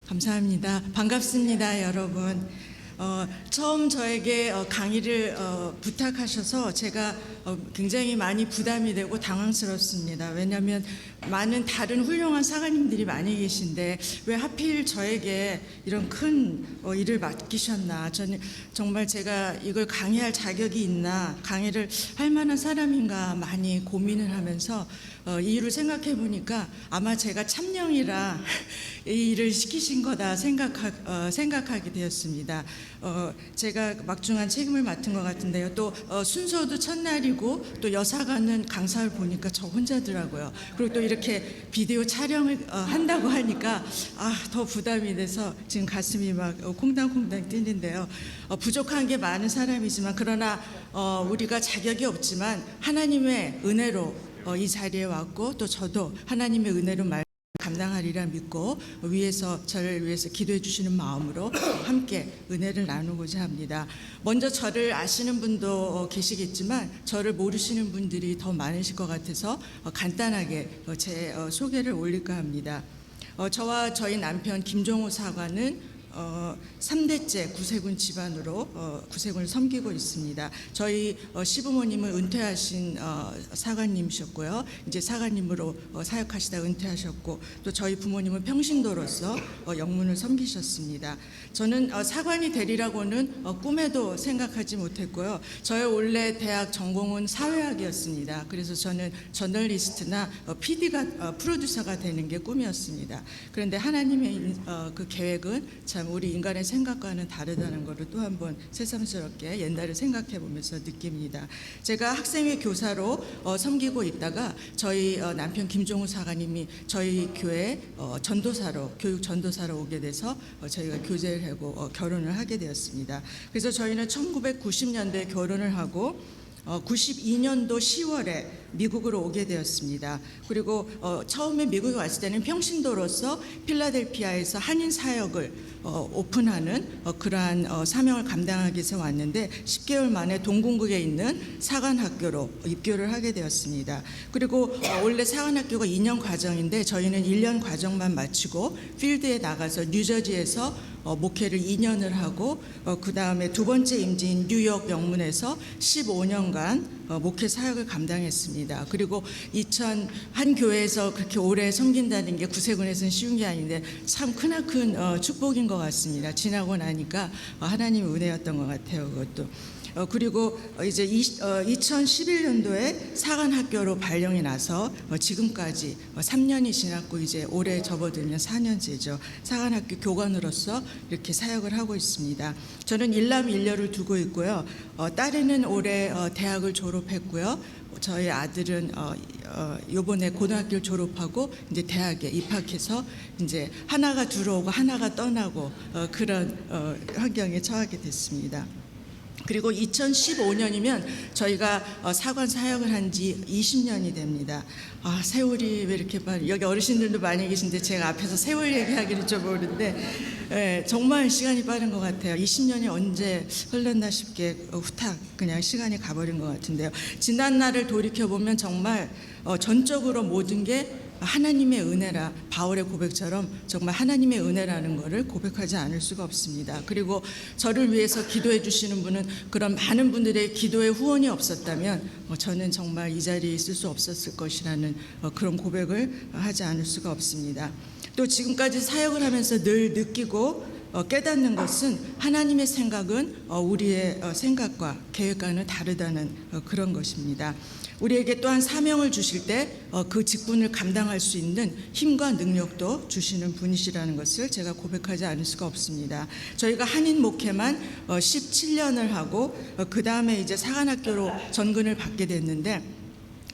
감사합니다. 반갑습니다, 여러분. 처음 저에게 강의를 부탁하셔서 제가 굉장히 많이 부담이 되고 당황스럽습니다. 왜냐하면 많은 다른 훌륭한 사관님들이 많이 계신데 왜 하필 저에게 이런 큰 일을 맡기셨나. 저는 정말 제가 이걸 강의할 자격이 있나, 강의를 할 만한 사람인가 많이 고민을 하면서 이 일을 생각해 보니까 아마 제가 참령이라 이 일을 시키신 거다 생각하게 되었습니다. 제가 막중한 책임을 맡은 것 같은데요. 또 순서도 첫날이고 또 여사관은 강사를 보니까 저 혼자더라고요. 그리고 또 이렇게 비디오 촬영을 한다고 하니까 더 부담이 돼서 지금 가슴이 막 콩당콩당 뛰는데요. 부족한 게 많은 사람이지만 그러나 우리가 자격이 없지만 하나님의 은혜로 이 자리에 왔고 또 저도 하나님의 은혜로 감당하리라 믿고 저를 위해서 기도해 주시는 마음으로 함께 은혜를 나누고자 합니다. 먼저 저를 아시는 분도 계시겠지만 저를 모르시는 분들이 더 많으실 것 같아서 간단하게 제 소개를 올릴까 합니다. 저와 저희 남편 김종호 사관은 3대째 구세군 집안으로 구세군을 섬기고 있습니다. 저희 시부모님은 은퇴하신 사관님이셨고요. 이제 사관님으로 사역하시다 은퇴하셨고, 또 저희 부모님은 평신도로서 영문을 섬기셨습니다. 저는 사관이 되리라고는 꿈에도 생각하지 못했고요. 저의 원래 대학 전공은 사회학이었습니다. 그래서 저는 저널리스트나 PD가 프로듀서가 되는 게 꿈이었습니다. 그런데 하나님의 그 계획은 참 우리 인간의 생각과는 다르다는 것을 또 한번 새삼스럽게 옛날을 생각해 보면서 느낍니다. 제가 학생회 교사로 섬기고 있다가 저희 남편 김종우 사관님이 저희 교회 전도사로, 교육 전도사로 오게 돼서 저희가 교제를 하고 결혼을 하게 되었습니다. 그래서 저희는 1990년대에 결혼을 하고 92년도 10월에 미국으로 오게 되었습니다. 그리고 처음에 미국에 왔을 때는 평신도로서 필라델피아에서 한인 사역을 오픈하는 그러한 사명을 감당하기 위해서 왔는데 10개월 만에 동궁극에 있는 사관학교로 입교를 하게 되었습니다. 그리고 원래 사관학교가 2년 과정인데 저희는 1년 과정만 마치고 필드에 나가서 뉴저지에서 목회를 2년을 하고 그 다음에 두 번째 임지인 뉴욕 영문에서 15년간 목회 사역을 감당했습니다. 그리고 한 교회에서 그렇게 오래 섬긴다는 게 구세군에서는 쉬운 게 아닌데 참 크나큰 축복인 것 같습니다. 지나고 나니까 하나님의 은혜였던 것 같아요. 그것도. 그리고 이제 2011년도에 사관학교로 발령이 나서 지금까지 3년이 지났고 이제 올해 접어들면 4년째죠. 사관학교 교관으로서 이렇게 사역을 하고 있습니다. 저는 일남일녀를 두고 있고요. 딸에는 올해 대학을 졸업했고요. 저희 아들은 요번에 고등학교를 졸업하고 이제 대학에 입학해서 이제 하나가 들어오고 하나가 떠나고 그런 환경에 처하게 됐습니다. 그리고 2015년이면 저희가 사관 사역을 한 지 20년이 됩니다. 세월이 왜 이렇게 빨리, 여기 어르신들도 많이 계신데 제가 앞에서 세월 얘기하기는 좀 모르는데 정말 시간이 빠른 것 같아요. 20년이 언제 흘렀나 싶게 후딱 그냥 시간이 가버린 것 같은데요. 지난 날을 돌이켜보면 정말 전적으로 모든 게 하나님의 은혜라, 바울의 고백처럼 정말 하나님의 은혜라는 것을 고백하지 않을 수가 없습니다. 그리고 저를 위해서 기도해 주시는 분은 그런 많은 분들의 기도의 후원이 없었다면 저는 정말 이 자리에 있을 수 없었을 것이라는 그런 고백을 하지 않을 수가 없습니다. 또 지금까지 사역을 하면서 늘 느끼고 깨닫는 것은 하나님의 생각은 우리의 생각과 계획과는 다르다는 그런 것입니다. 우리에게 또한 사명을 주실 때 그 직분을 감당할 수 있는 힘과 능력도 주시는 분이시라는 것을 제가 고백하지 않을 수가 없습니다. 저희가 한인 목회만 17년을 하고 그 다음에 이제 사관학교로 전근을 받게 됐는데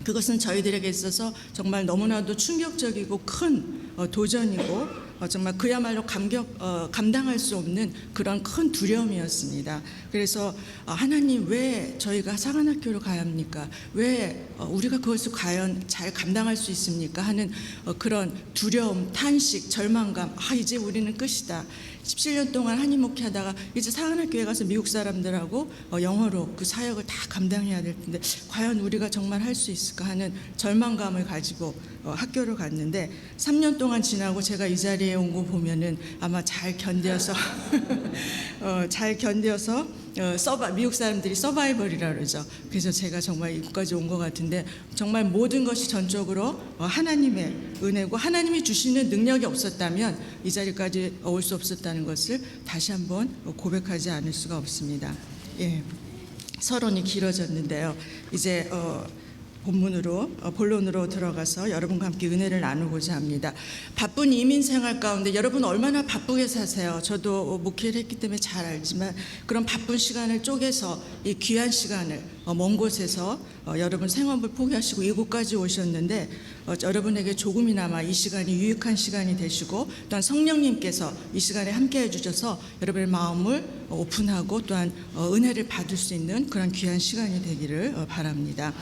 그것은 저희들에게 있어서 정말 너무나도 충격적이고 큰 도전이고 정말 그야말로 감당할 수 없는 그런 큰 두려움이었습니다. 그래서 하나님 왜 저희가 사관학교로 가야 합니까? 왜 우리가 그것을 과연 잘 감당할 수 있습니까? 하는 그런 두려움, 탄식, 절망감. 이제 우리는 끝이다. 17년 동안 한인 목회하다가 이제 사관학교에 가서 미국 사람들하고 영어로 그 사역을 다 감당해야 될 텐데 과연 우리가 정말 할 수 있을까 하는 절망감을 가지고 학교를 갔는데 3년 동안 지나고 제가 이 자리에 자리에 온 거 보면은 아마 잘 견뎌서 미국 사람들이 서바이벌이라 그러죠. 그래서 제가 정말 이곳까지 온 것 같은데 정말 모든 것이 전적으로 하나님의 은혜고 하나님이 주시는 능력이 없었다면 이 자리까지 올 수 없었다는 것을 다시 한번 고백하지 않을 수가 없습니다. 예, 서론이 길어졌는데요. 이제 본론으로 들어가서 여러분과 함께 은혜를 나누고자 합니다. 바쁜 이민 생활 가운데 여러분 얼마나 바쁘게 사세요? 저도 목회를 했기 때문에 잘 알지만 그런 바쁜 시간을 쪼개서 이 귀한 시간을 먼 곳에서 여러분 생업을 포기하시고 이곳까지 오셨는데 여러분에게 조금이나마 이 시간이 유익한 시간이 되시고 또한 성령님께서 이 시간에 함께 해주셔서 여러분의 마음을 오픈하고 또한 은혜를 받을 수 있는 그런 귀한 시간이 되기를 바랍니다.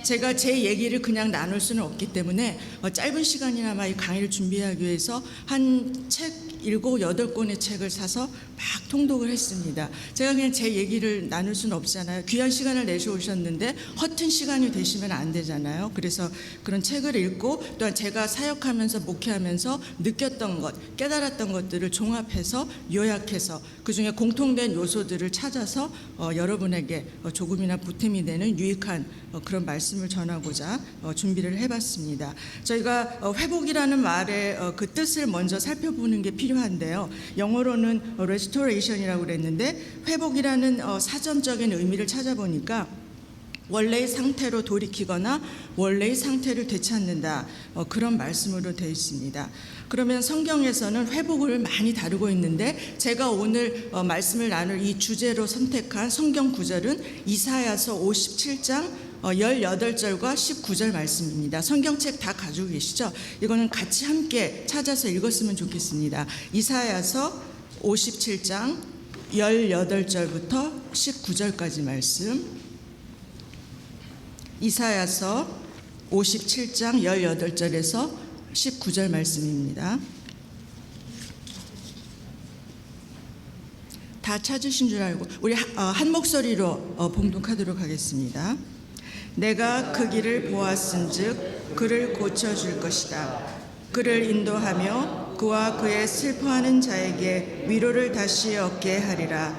제가 제 얘기를 그냥 나눌 수는 없기 때문에 짧은 시간이나마 이 강의를 준비하기 위해서 한 책 7, 8권의 책을 사서 막 통독을 했습니다. 제가 그냥 제 얘기를 나눌 수는 없잖아요. 귀한 시간을 내셔 오셨는데 허튼 시간이 되시면 안 되잖아요. 그래서 그런 책을 읽고 또한 제가 사역하면서 목회하면서 느꼈던 것, 깨달았던 것들을 종합해서 요약해서 그중에 공통된 요소들을 찾아서 여러분에게 조금이나 보탬이 되는 유익한 그런 말씀을 전하고자 준비를 해봤습니다. 저희가 회복이라는 말의 그 뜻을 먼저 살펴보는 게 필요한데요. 영어로는 restoration이라고 그랬는데 회복이라는 사전적인 의미를 찾아보니까 원래의 상태로 돌이키거나 원래의 상태를 되찾는다, 그런 말씀으로 되어 있습니다. 그러면 성경에서는 회복을 많이 다루고 있는데 제가 오늘 말씀을 나눌 이 주제로 선택한 성경 구절은 이사야서 57장 18절과 19절 말씀입니다. 성경책 다 가지고 계시죠? 이거는 같이 함께 찾아서 읽었으면 좋겠습니다. 이사야서 57장 18절부터 19절까지 말씀. 이사야서 57장 18절에서 19절 말씀입니다. 다 찾으신 줄 알고 우리 한 목소리로 봉독하도록 하겠습니다. 내가 그 길을 보았은즉 그를 고쳐줄 것이다. 그를 인도하며 그와 그의 슬퍼하는 자에게 위로를 다시 얻게 하리라.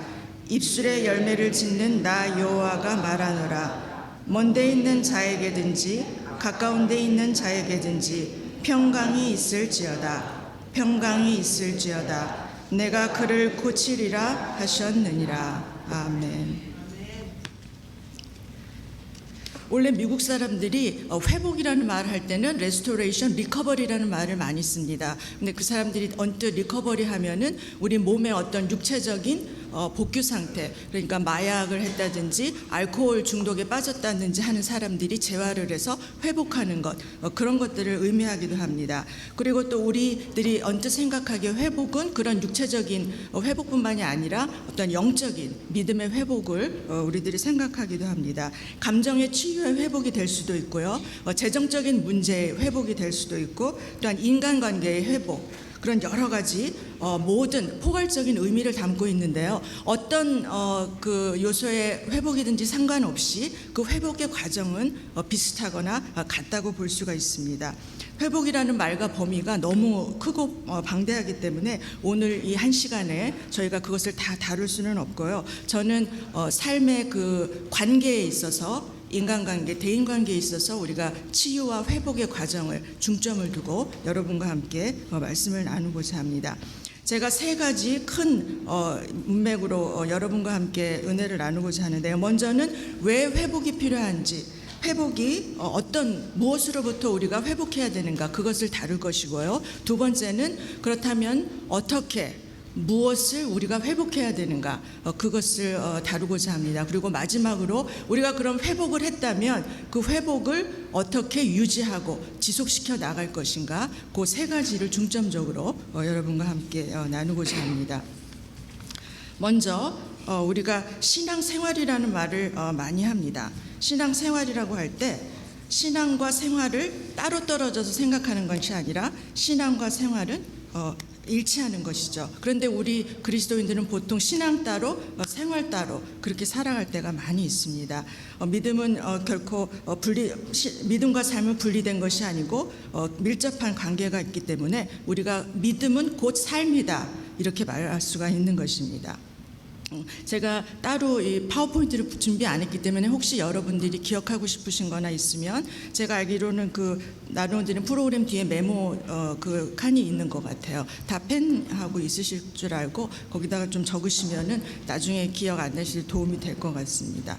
입술에 열매를 짓는 나 여호와가 말하노라. 먼데 있는 자에게든지 가까운 데 있는 자에게든지 평강이 있을지어다. 평강이 있을지어다. 내가 그를 고치리라 하셨느니라. 아멘. 원래 미국 사람들이 회복이라는 말을 할 때는 restoration, recovery라는 말을 많이 씁니다. 근데 그 사람들이 언뜻 recovery 하면은 우리 몸의 어떤 육체적인 복규 상태, 그러니까 마약을 했다든지 알코올 중독에 빠졌다든지 하는 사람들이 재활을 해서 회복하는 것, 그런 것들을 의미하기도 합니다. 그리고 또 우리들이 언뜻 생각하기에 회복은 그런 육체적인 회복뿐만이 아니라 어떤 영적인 믿음의 회복을 우리들이 생각하기도 합니다. 감정의 치유의 회복이 될 수도 있고요, 재정적인 문제의 회복이 될 수도 있고, 또한 인간관계의 회복, 그런 여러 가지 모든 포괄적인 의미를 담고 있는데요. 어떤 그 요소의 회복이든지 상관없이 그 회복의 과정은 비슷하거나 같다고 볼 수가 있습니다. 회복이라는 말과 범위가 너무 크고 방대하기 때문에 오늘 이 한 시간에 저희가 그것을 다 다룰 수는 없고요. 저는 삶의 그 관계에 있어서 인간관계, 대인관계에 있어서 우리가 치유와 회복의 과정을 중점을 두고 여러분과 함께 말씀을 나누고자 합니다. 제가 세 가지 큰 문맥으로 여러분과 함께 은혜를 나누고자 하는데요. 먼저는 왜 회복이 필요한지, 회복이 무엇으로부터 우리가 회복해야 되는가, 그것을 다룰 것이고요. 두 번째는 그렇다면 어떻게, 무엇을 우리가 회복해야 되는가, 그것을 다루고자 합니다. 그리고 마지막으로 우리가 그런 회복을 했다면 그 회복을 어떻게 유지하고 지속시켜 나갈 것인가, 그 세 가지를 중점적으로 여러분과 함께 나누고자 합니다. 먼저 우리가 신앙생활이라는 말을 많이 합니다. 신앙생활이라고 할 때 신앙과 생활을 따로 떨어져서 생각하는 것이 아니라 신앙과 생활은 일치하는 것이죠. 그런데 우리 그리스도인들은 보통 신앙 따로 생활 따로 그렇게 살아갈 때가 많이 있습니다. 믿음은 결코 믿음과 삶은 분리된 것이 아니고 밀접한 관계가 있기 때문에 우리가 믿음은 곧 삶이다 이렇게 말할 수가 있는 것입니다. 제가 따로 이 파워포인트를 준비 안 했기 때문에 혹시 여러분들이 기억하고 싶으신 거나 있으면 제가 알기로는 그 나눠드리는 프로그램 뒤에 메모 그 칸이 있는 것 같아요. 다 펜하고 있으실 줄 알고 거기다가 좀 적으시면은 나중에 기억 안 나실 도움이 될 것 같습니다.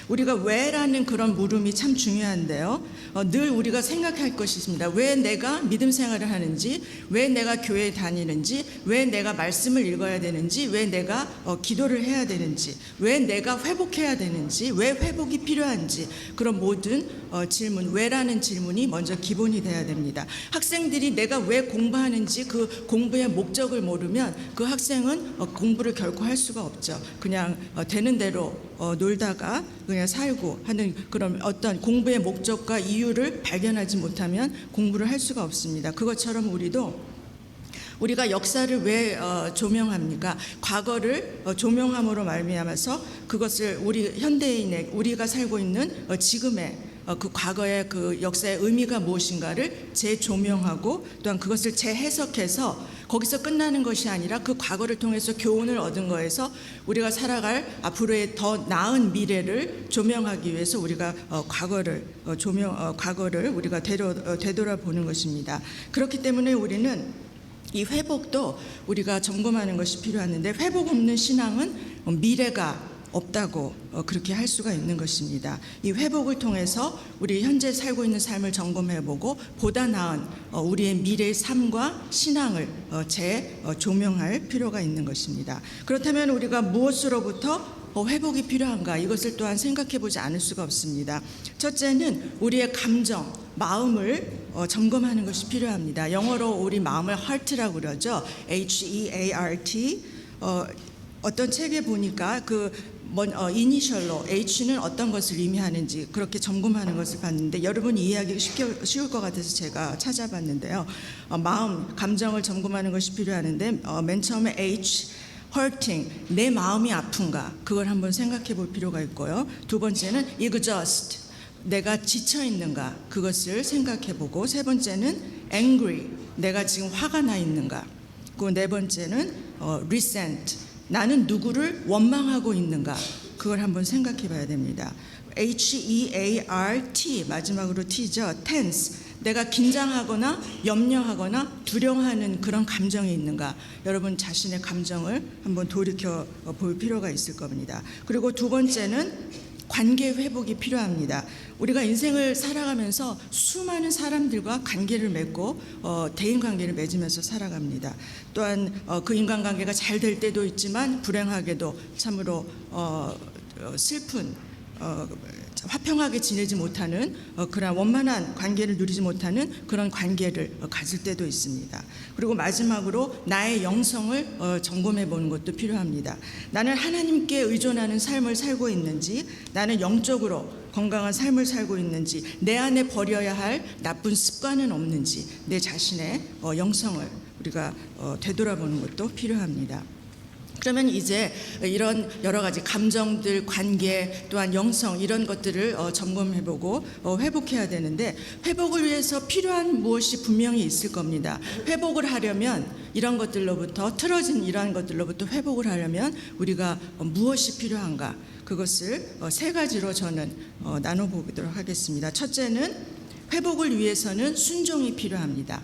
우리가 왜라는 그런 물음이 참 중요한데요. 늘 우리가 생각할 것이 있습니다. 왜 내가 믿음 생활을 하는지, 왜 내가 교회에 다니는지, 왜 내가 말씀을 읽어야 되는지, 왜 내가 기도를 해야 되는지, 왜 내가 회복해야 되는지, 왜 회복이 필요한지 그런 모든 질문, 왜라는 질문이 먼저 기본이 돼야 됩니다. 학생들이 내가 왜 공부하는지 그 공부의 목적을 모르면 그 학생은 공부를 결코 할 수가 없죠. 그냥 되는 대로 놀다가 그냥 살고 하는 그런 어떤 공부의 목적과 이유를 발견하지 못하면 공부를 할 수가 없습니다. 그것처럼 우리가 역사를 왜 조명합니까? 과거를 조명함으로 말미암아서 그것을 우리 현대인의 우리가 살고 있는 지금의 그 과거의 그 역사의 의미가 무엇인가를 재조명하고 또한 그것을 재해석해서 거기서 끝나는 것이 아니라 그 과거를 통해서 교훈을 얻은 거에서 우리가 살아갈 앞으로의 더 나은 미래를 조명하기 위해서 우리가 과거를 우리가 되돌아보는 것입니다. 그렇기 때문에 우리는 이 회복도 우리가 점검하는 것이 필요한데 회복 없는 신앙은 미래가 없다고 그렇게 할 수가 있는 것입니다. 이 회복을 통해서 우리 현재 살고 있는 삶을 점검해보고 보다 나은 우리의 미래의 삶과 신앙을 재조명할 필요가 있는 것입니다. 그렇다면 우리가 무엇으로부터 회복이 필요한가 이것을 또한 생각해보지 않을 수가 없습니다. 첫째는 우리의 감정, 마음을 점검하는 것이 필요합니다. 영어로 우리 마음을 heart라고 그러죠. H-E-A-R-T. 어떤 책에 보니까 이니셜로 H는 어떤 것을 의미하는지 그렇게 점검하는 것을 봤는데 여러분이 이해하기 쉬울 것 같아서 제가 찾아봤는데요. 마음, 감정을 점검하는 것이 필요하는데 맨 처음에 H, hurting, 내 마음이 아픈가 그걸 한번 생각해 볼 필요가 있고요. 두 번째는 exhaust, 내가 지쳐 있는가 그것을 생각해 보고 세 번째는 angry, 내가 지금 화가 나 있는가 그리고 네 번째는 resent, 나는 누구를 원망하고 있는가 그걸 한번 생각해 봐야 됩니다. H-E-A-R-T 마지막으로 T죠. tense, 내가 긴장하거나 염려하거나 두려워하는 그런 감정이 있는가 여러분 자신의 감정을 한번 돌이켜 볼 필요가 있을 겁니다. 그리고 두 번째는 관계 회복이 필요합니다. 우리가 인생을 살아가면서 수많은 사람들과 관계를 맺고 대인 관계를 맺으면서 살아갑니다. 또한 그 인간관계가 잘 될 때도 있지만 불행하게도 참으로 슬픈 화평하게 지내지 못하는 그런 원만한 관계를 누리지 못하는 그런 관계를 가질 때도 있습니다. 그리고 마지막으로 나의 영성을 점검해 보는 것도 필요합니다. 나는 하나님께 의존하는 삶을 살고 있는지, 나는 영적으로 건강한 삶을 살고 있는지, 내 안에 버려야 할 나쁜 습관은 없는지 내 자신의 영성을 우리가 되돌아보는 것도 필요합니다. 그러면 이제 이런 여러 가지 감정들, 관계, 또한 영성 이런 것들을 점검해보고 회복해야 되는데 회복을 위해서 필요한 무엇이 분명히 있을 겁니다. 회복을 하려면 이런 것들로부터 틀어진 이러한 것들로부터 회복을 하려면 우리가 무엇이 필요한가 그것을 세 가지로 저는 나눠보도록 하겠습니다. 첫째는 회복을 위해서는 순종이 필요합니다.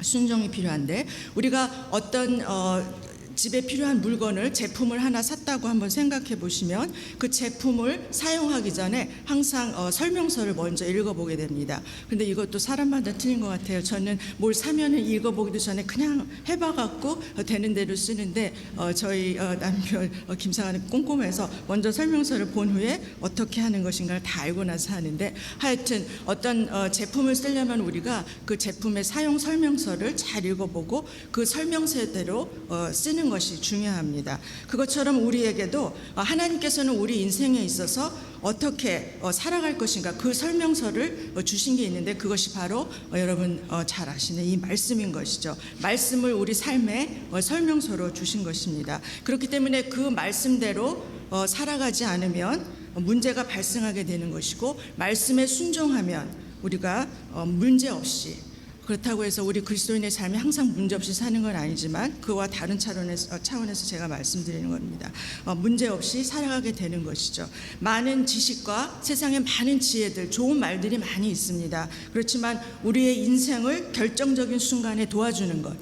순종이 필요한데 우리가 어떤 집에 필요한 물건을 제품을 하나 샀다고 한번 생각해 보시면 그 제품을 사용하기 전에 항상 설명서를 먼저 읽어보게 됩니다. 근데 이것도 사람마다 틀린 것 같아요. 저는 뭘 사면은 읽어보기도 전에 그냥 해봐갖고 되는 대로 쓰는데 저희 남편 김상아는 꼼꼼해서 먼저 설명서를 본 후에 어떻게 하는 것인가를 다 알고 나서 하는데 하여튼 어떤 제품을 쓰려면 우리가 그 제품의 사용 설명서를 잘 읽어보고 그 설명서대로 쓰는 사는 것이 중요합니다. 그것처럼 우리에게도 하나님께서는 우리 인생에 있어서 어떻게 살아갈 것인가 그 설명서를 주신 게 있는데 그것이 바로 여러분 잘 아시는 이 말씀인 것이죠. 말씀을 우리 삶의 설명서로 주신 것입니다. 그렇기 때문에 그 말씀대로 살아가지 않으면 문제가 발생하게 되는 것이고 말씀에 순종하면 우리가 문제없이 그렇다고 해서 우리 그리스도인의 삶이 항상 문제없이 사는 건 아니지만 그와 다른 차원에서 제가 말씀드리는 겁니다. 문제없이 살아가게 되는 것이죠. 많은 지식과 세상에 많은 지혜들, 좋은 말들이 많이 있습니다. 그렇지만 우리의 인생을 결정적인 순간에 도와주는 것,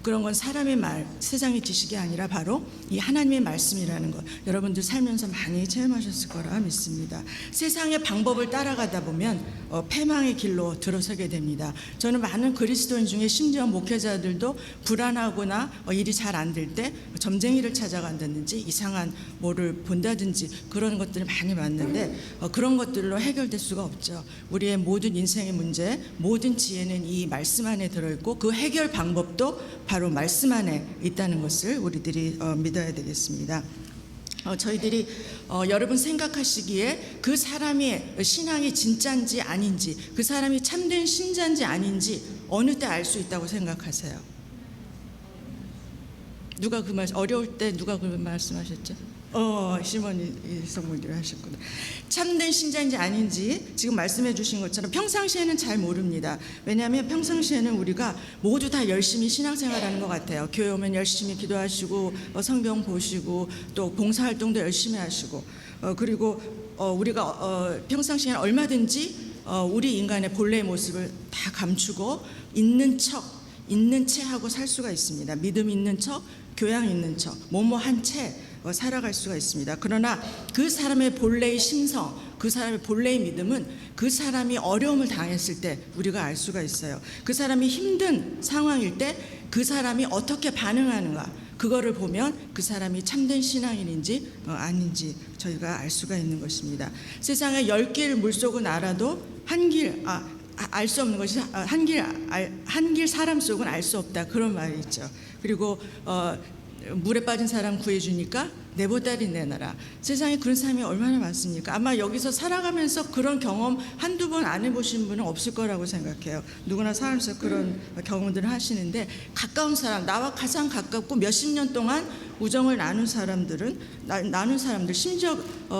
그런 건 사람의 말, 세상의 지식이 아니라 바로 이 하나님의 말씀이라는 것 여러분들 살면서 많이 체험하셨을 거라 믿습니다. 세상의 방법을 따라가다 보면 패망의 길로 들어서게 됩니다. 저는 많은 그리스도인 중에 심지어 목회자들도 불안하거나 일이 잘 안 될 때 점쟁이를 찾아간다든지 이상한 뭐를 본다든지 그런 것들을 많이 봤는데 그런 것들로 해결될 수가 없죠. 우리의 모든 인생의 문제, 모든 지혜는 이 말씀 안에 들어있고 그 해결 방법도 바로 말씀 안에 있다는 것을 우리들이 믿어야 되겠습니다. 저희들이 여러분 생각하시기에 그 사람의 신앙이 진짜인지 아닌지, 그 사람이 참된 신자인지 아닌지 어느 때 알 수 있다고 생각하세요? 누가 그 말 어려울 때 누가 그 말씀하셨죠? 시몬이 성모님이 하셨구나. 참된 신자인지 아닌지 지금 말씀해 주신 것처럼 평상시에는 잘 모릅니다. 왜냐하면 평상시에는 우리가 모두 다 열심히 신앙생활하는 것 같아요. 교회 오면 열심히 기도하시고 성경 보시고 또 봉사활동도 열심히 하시고 그리고 우리가 평상시에는 얼마든지 우리 인간의 본래의 모습을 다 감추고 있는 채 하고 살 수가 있습니다. 믿음 있는 척, 교양 있는 척, 뭐뭐한 채 살아갈 수가 있습니다. 그러나 그 사람의 본래의 심성, 그 사람의 본래의 믿음은 그 사람이 어려움을 당했을 때 우리가 알 수가 있어요. 그 사람이 힘든 상황일 때 그 사람이 어떻게 반응하는가, 그거를 보면 그 사람이 참된 신앙인인지 아닌지 저희가 알 수가 있는 것입니다. 세상에 10길 물속은 알아도 알 수 없는 것이 한 길 사람 속은 알 수 없다, 그런 말이 있죠. 그리고 물에 빠진 사람 구해주니까 내 보따리 내놔라. 세상에 그런 사람이 얼마나 많습니까? 아마 여기서 살아가면서 그런 경험 한두 번 안 해보신 분은 없을 거라고 생각해요. 누구나 살면서 그런 경험들을 하시는데 가까운 사람, 나와 가장 가깝고 몇십 년 동안 우정을 나눈 사람들, 심지어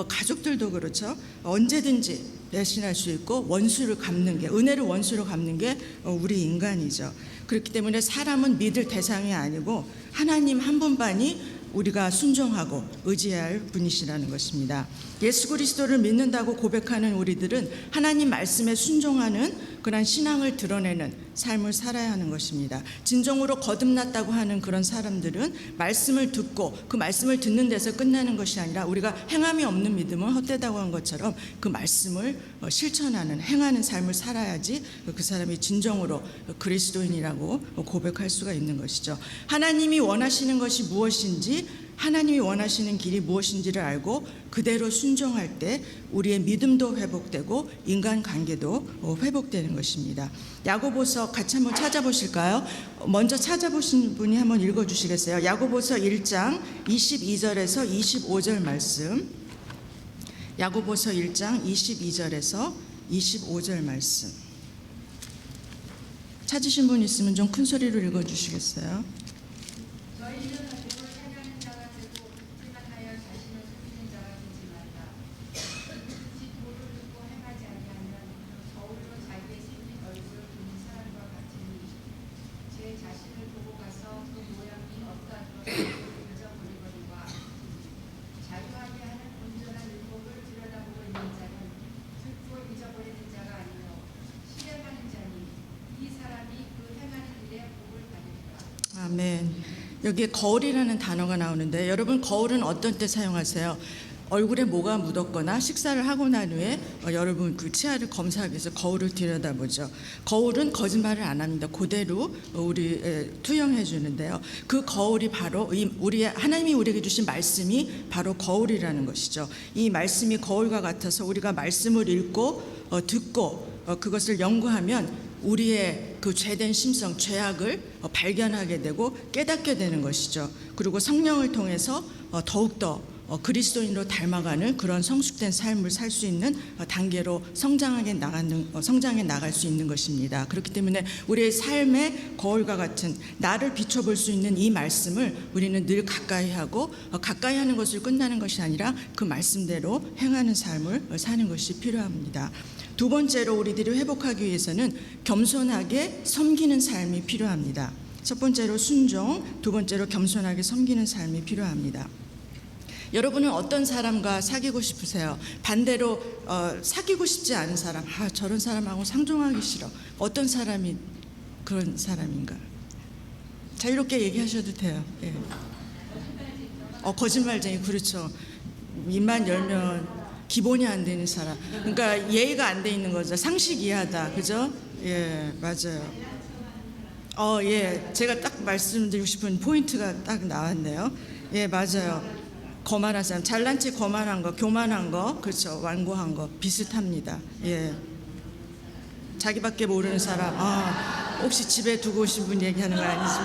가족들도 그렇죠. 언제든지 배신할 수 있고 은혜를 원수로 갚는 게 우리 인간이죠. 그렇기 때문에 사람은 믿을 대상이 아니고 하나님 한 분만이 우리가 순종하고 의지할 분이시라는 것입니다. 예수 그리스도를 믿는다고 고백하는 우리들은 하나님 말씀에 순종하는 그런 신앙을 드러내는 삶을 살아야 하는 것입니다. 진정으로 거듭났다고 하는 그런 사람들은 말씀을 듣고 그 말씀을 듣는 데서 끝나는 것이 아니라 우리가 행함이 없는 믿음은 헛되다고 한 것처럼 그 말씀을 실천하는, 행하는 삶을 살아야지 그 사람이 진정으로 그리스도인이라고 고백할 수가 있는 것이죠. 하나님이 원하시는 것이 무엇인지, 하나님이 원하시는 길이 무엇인지를 알고 그대로 순종할 때 우리의 믿음도 회복되고 인간관계도 회복되는 것입니다. 야고보서 같이 한번 찾아보실까요? 먼저 찾아보신 분이 한번 읽어주시겠어요? 야고보서 1장 22절에서 25절 말씀. 야고보서 1장 22절에서 25절 말씀. 찾으신 분 있으면 좀 큰 소리로 읽어주시겠어요? 아멘. 여기에 거울이라는 단어가 나오는데 여러분 거울은 어떤 때 사용하세요? 얼굴에 뭐가 묻었거나 식사를 하고 난 후에 여러분 그 치아를 검사하기 위해서 거울을 들여다보죠. 거울은 거짓말을 안 합니다. 그대로 우리 투영해 주는데요. 그 거울이 바로 하나님이 우리에게 주신 말씀이 바로 거울이라는 것이죠. 이 말씀이 거울과 같아서 우리가 말씀을 읽고 듣고 그것을 연구하면 우리의 그 죄된 심성, 죄악을 발견하게 되고 깨닫게 되는 것이죠. 그리고 성령을 통해서 더욱더 그리스도인으로 닮아가는 그런 성숙된 삶을 살 수 있는 단계로 성장해 나갈 수 있는 것입니다. 그렇기 때문에 우리의 삶의 거울과 같은 나를 비춰볼 수 있는 이 말씀을 우리는 늘 가까이 하고 가까이 하는 것을 끝나는 것이 아니라 그 말씀대로 행하는 삶을 사는 것이 필요합니다. 두 번째로 우리들이 회복하기 위해서는 겸손하게 섬기는 삶이 필요합니다. 첫 번째로 순종, 두 번째로 겸손하게 섬기는 삶이 필요합니다. 여러분은 어떤 사람과 사귀고 싶으세요? 반대로 사귀고 싶지 않은 사람, 저런 사람하고 상종하기 싫어. 어떤 사람이 그런 사람인가? 자유롭게 얘기하셔도 돼요. 예. 거짓말쟁이, 그렇죠. 입만 열면 기본이 안 되는 사람. 그러니까 예의가 안 돼 있는 거죠. 상식 이하다, 그죠? 예, 맞아요. 예, 제가 딱 말씀드리고 싶은 포인트가 딱 나왔네요. 예, 맞아요. 거만한 사람, 잘난 체 거만한 거, 교만한 거, 그렇죠. 완고한 거 비슷합니다. 예. 자기밖에 모르는 사람. 혹시 집에 두고 오신 분 얘기하는 거 아니지?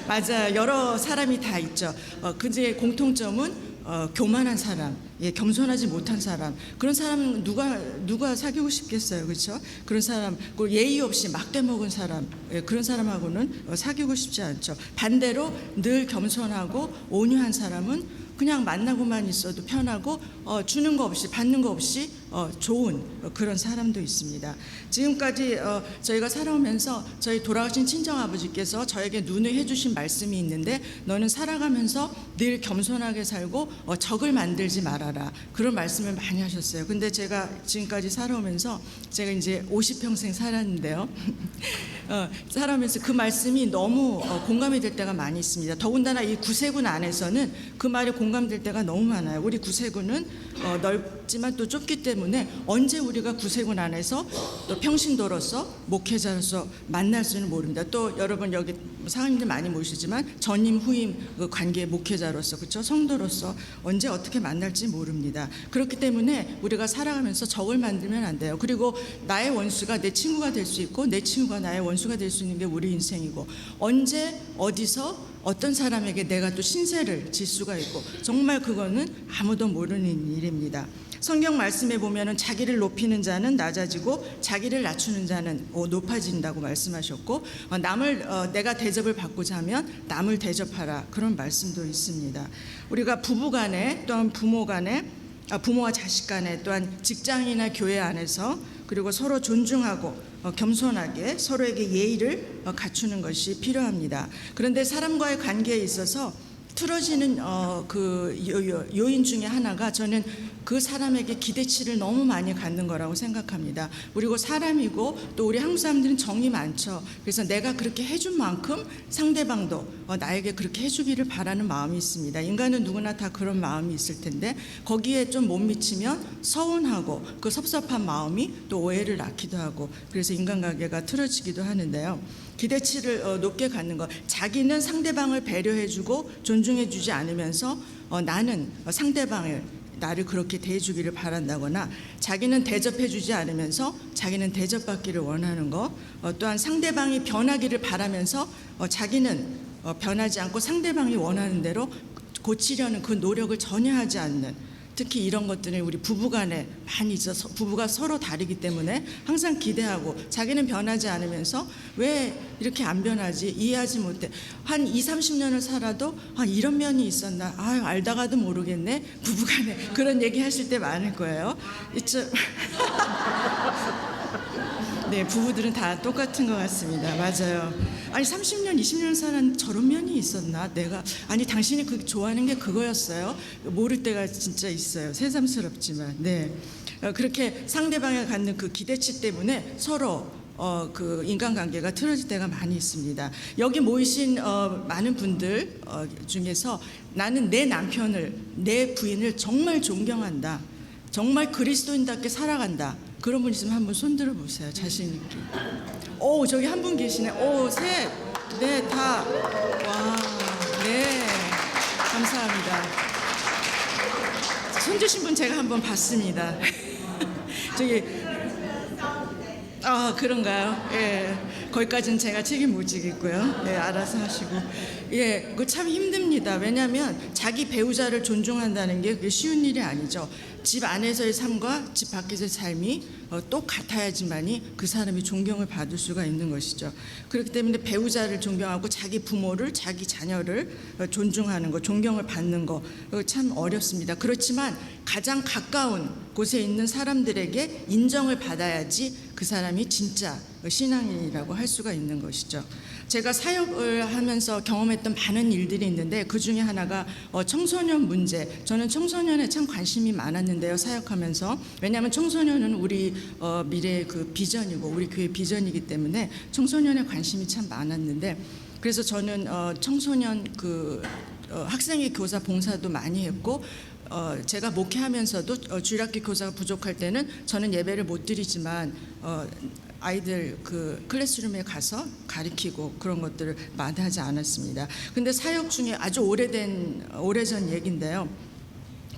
맞아요. 여러 사람이 다 있죠. 근데 공통점은 교만한 사람, 예, 겸손하지 못한 사람, 그런 사람은 누가 사귀고 싶겠어요, 그렇죠? 그런 사람, 그리고 예의 없이 막대 먹은 사람, 예, 그런 사람하고는 사귀고 싶지 않죠. 반대로 늘 겸손하고 온유한 사람은 그냥 만나고만 있어도 편하고 주는 거 없이 받는 거 없이 좋은 그런 사람도 있습니다. 지금까지 저희가 살아오면서 저희 돌아가신 친정아버지께서 저에게 누누이 해주신 말씀이 있는데, 너는 살아가면서 늘 겸손하게 살고 적을 만들지 말아라, 그런 말씀을 많이 하셨어요. 근데 제가 지금까지 살아오면서 제가 이제 50평생 살았는데요. 살아오면서 그 말씀이 너무 공감이 될 때가 많이 있습니다. 더군다나 이 구세군 안에서는 그 말이 공감될 때가 너무 많아요. 우리 구세군은 넓지만 또 좁기 때문에 언제 우리가 구세군 안에서 또 평신도로서 목회자로서 만날 수는 모릅니다. 또 여러분 여기 사장님들 많이 모시지만 전임 후임 그 관계의 목회자로서, 그렇죠? 성도로서 언제 어떻게 만날지 모릅니다. 그렇기 때문에 우리가 살아가면서 적을 만들면 안 돼요. 그리고 나의 원수가 내 친구가 될 수 있고 내 친구가 나의 원수가 될 수 있는 게 우리 인생이고, 언제 어디서 어떤 사람에게 내가 또 신세를 질 수가 있고, 정말 그거는 아무도 모르는 일입니다. 성경 말씀에 보면은 자기를 높이는 자는 낮아지고 자기를 낮추는 자는 높아진다고 말씀하셨고, 내가 대접을 받고자 하면 남을 대접하라, 그런 말씀도 있습니다. 우리가 부부 간에, 또한 부모 간에, 부모와 자식 간에, 또한 직장이나 교회 안에서, 그리고 서로 존중하고 겸손하게 서로에게 예의를 갖추는 것이 필요합니다. 그런데 사람과의 관계에 있어서 틀어지는 그 요인 중에 하나가, 저는 그 사람에게 기대치를 너무 많이 갖는 거라고 생각합니다. 그리고 사람이고 또 우리 한국 사람들은 정이 많죠. 그래서 내가 그렇게 해준 만큼 상대방도 나에게 그렇게 해주기를 바라는 마음이 있습니다. 인간은 누구나 다 그런 마음이 있을 텐데, 거기에 좀 못 미치면 서운하고 그 섭섭한 마음이 또 오해를 낳기도 하고, 그래서 인간관계가 틀어지기도 하는데요. 기대치를 높게 갖는 것, 자기는 상대방을 배려해주고 존중해주지 않으면서 나는 상대방을, 나를 그렇게 대해주기를 바란다거나, 자기는 대접해주지 않으면서 자기는 대접받기를 원하는 것, 또한 상대방이 변하기를 바라면서 자기는 변하지 않고 상대방이 원하는 대로 고치려는 그 노력을 전혀 하지 않는, 특히 이런 것들은 우리 부부간에 많이 있어서, 부부가 서로 다르기 때문에 항상 기대하고 자기는 변하지 않으면서 왜 이렇게 안 변하지, 이해하지 못해. 한 20-30년을 살아도 이런 면이 있었나, 알다가도 모르겠네, 부부간에 그런 얘기 하실 때 많을 거예요. 네, 부부들은 다 똑같은 것 같습니다. 맞아요. 30년, 20년 살았는데 저런 면이 있었나? 당신이 좋아하는 게 그거였어요? 모를 때가 진짜 있어요. 새삼스럽지만. 네. 그렇게 상대방에 갖는 그 기대치 때문에 서로 그 인간관계가 틀어질 때가 많이 있습니다. 여기 모이신 많은 분들 중에서 나는 내 남편을, 내 부인을 정말 존경한다, 정말 그리스도인답게 살아간다, 그런 분 있으면 한번 손 들어 보세요. 자신 있게. 저기 한 분 계시네. 셋, 네, 다. 와, 네, 감사합니다. 손 주신 분 제가 한번 봤습니다. 저기 아, 그런가요? 예. 거기까지는 제가 책임 못 지겠고요. 예, 알아서 하시고. 예, 그거 참 힘듭니다. 왜냐하면 자기 배우자를 존중한다는 게 그게 쉬운 일이 아니죠. 집 안에서의 삶과 집 밖에서의 삶이 똑같아야지만이 그 사람이 존경을 받을 수가 있는 것이죠. 그렇기 때문에 배우자를 존경하고 자기 부모를, 자기 자녀를 존중하는 것, 존경을 받는 것 참 어렵습니다. 그렇지만 가장 가까운 곳에 있는 사람들에게 인정을 받아야지 그 사람이 진짜 신앙인이라고 할 수가 있는 것이죠. 제가 사역을 하면서 경험했던 많은 일들이 있는데 그 중에 하나가 청소년 문제. 저는 청소년에 참 관심이 많았는데요, 사역하면서. 왜냐하면 청소년은 우리 미래의 그 비전이고 우리 교회 비전이기 때문에 청소년에 관심이 참 많았는데, 그래서 저는 청소년 학생의 교사 봉사도 많이 했고, 제가 목회하면서도 주일학교 교사가 부족할 때는 저는 예배를 못 드리지만 아이들 그 클래스룸에 가서 가르치고 그런 것들을 마다하지 않았습니다. 근데 사역 중에 아주 오래전 얘기인데요.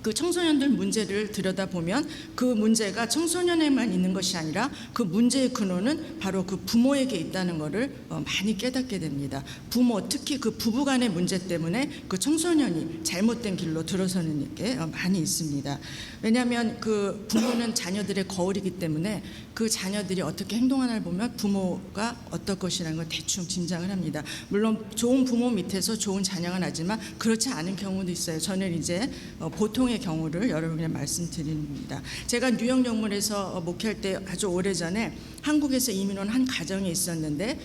그 청소년들 문제를 들여다보면 그 문제가 청소년에만 있는 것이 아니라 그 문제의 근원은 바로 그 부모에게 있다는 것을 많이 깨닫게 됩니다. 부모, 특히 그 부부간의 문제 때문에 그 청소년이 잘못된 길로 들어서는 게 많이 있습니다. 왜냐하면 그 부모는 자녀들의 거울이기 때문에 그 자녀들이 어떻게 행동하나를 보면 부모가 어떨 것이라는 걸 대충 짐작을 합니다. 물론 좋은 부모 밑에서 좋은 자녀가 나지만 그렇지 않은 경우도 있어요. 저는 이제 보통의 경우를 여러분께 말씀드립니다. 제가 뉴욕 영문에서 목회할 때 아주 오래전에 한국에서 이민 온 한 가정에 있었는데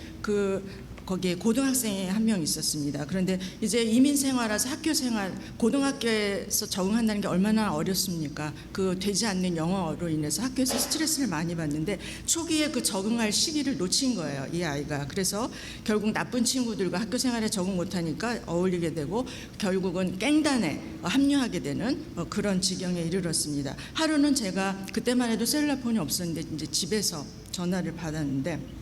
거기에 고등학생이 한 명 있었습니다. 그런데 이제 이민 생활하서 학교 생활, 고등학교에서 적응한다는 게 얼마나 어렵습니까? 그 되지 않는 영어로 인해서 학교에서 스트레스를 많이 받는데 초기에 그 적응할 시기를 놓친 거예요, 이 아이가. 그래서 결국 나쁜 친구들과 학교 생활에 적응 못하니까 어울리게 되고 결국은 갱단에 합류하게 되는 그런 지경에 이르렀습니다. 하루는 제가 그때만 해도 셀라폰이 없었는데 이제 집에서 전화를 받았는데,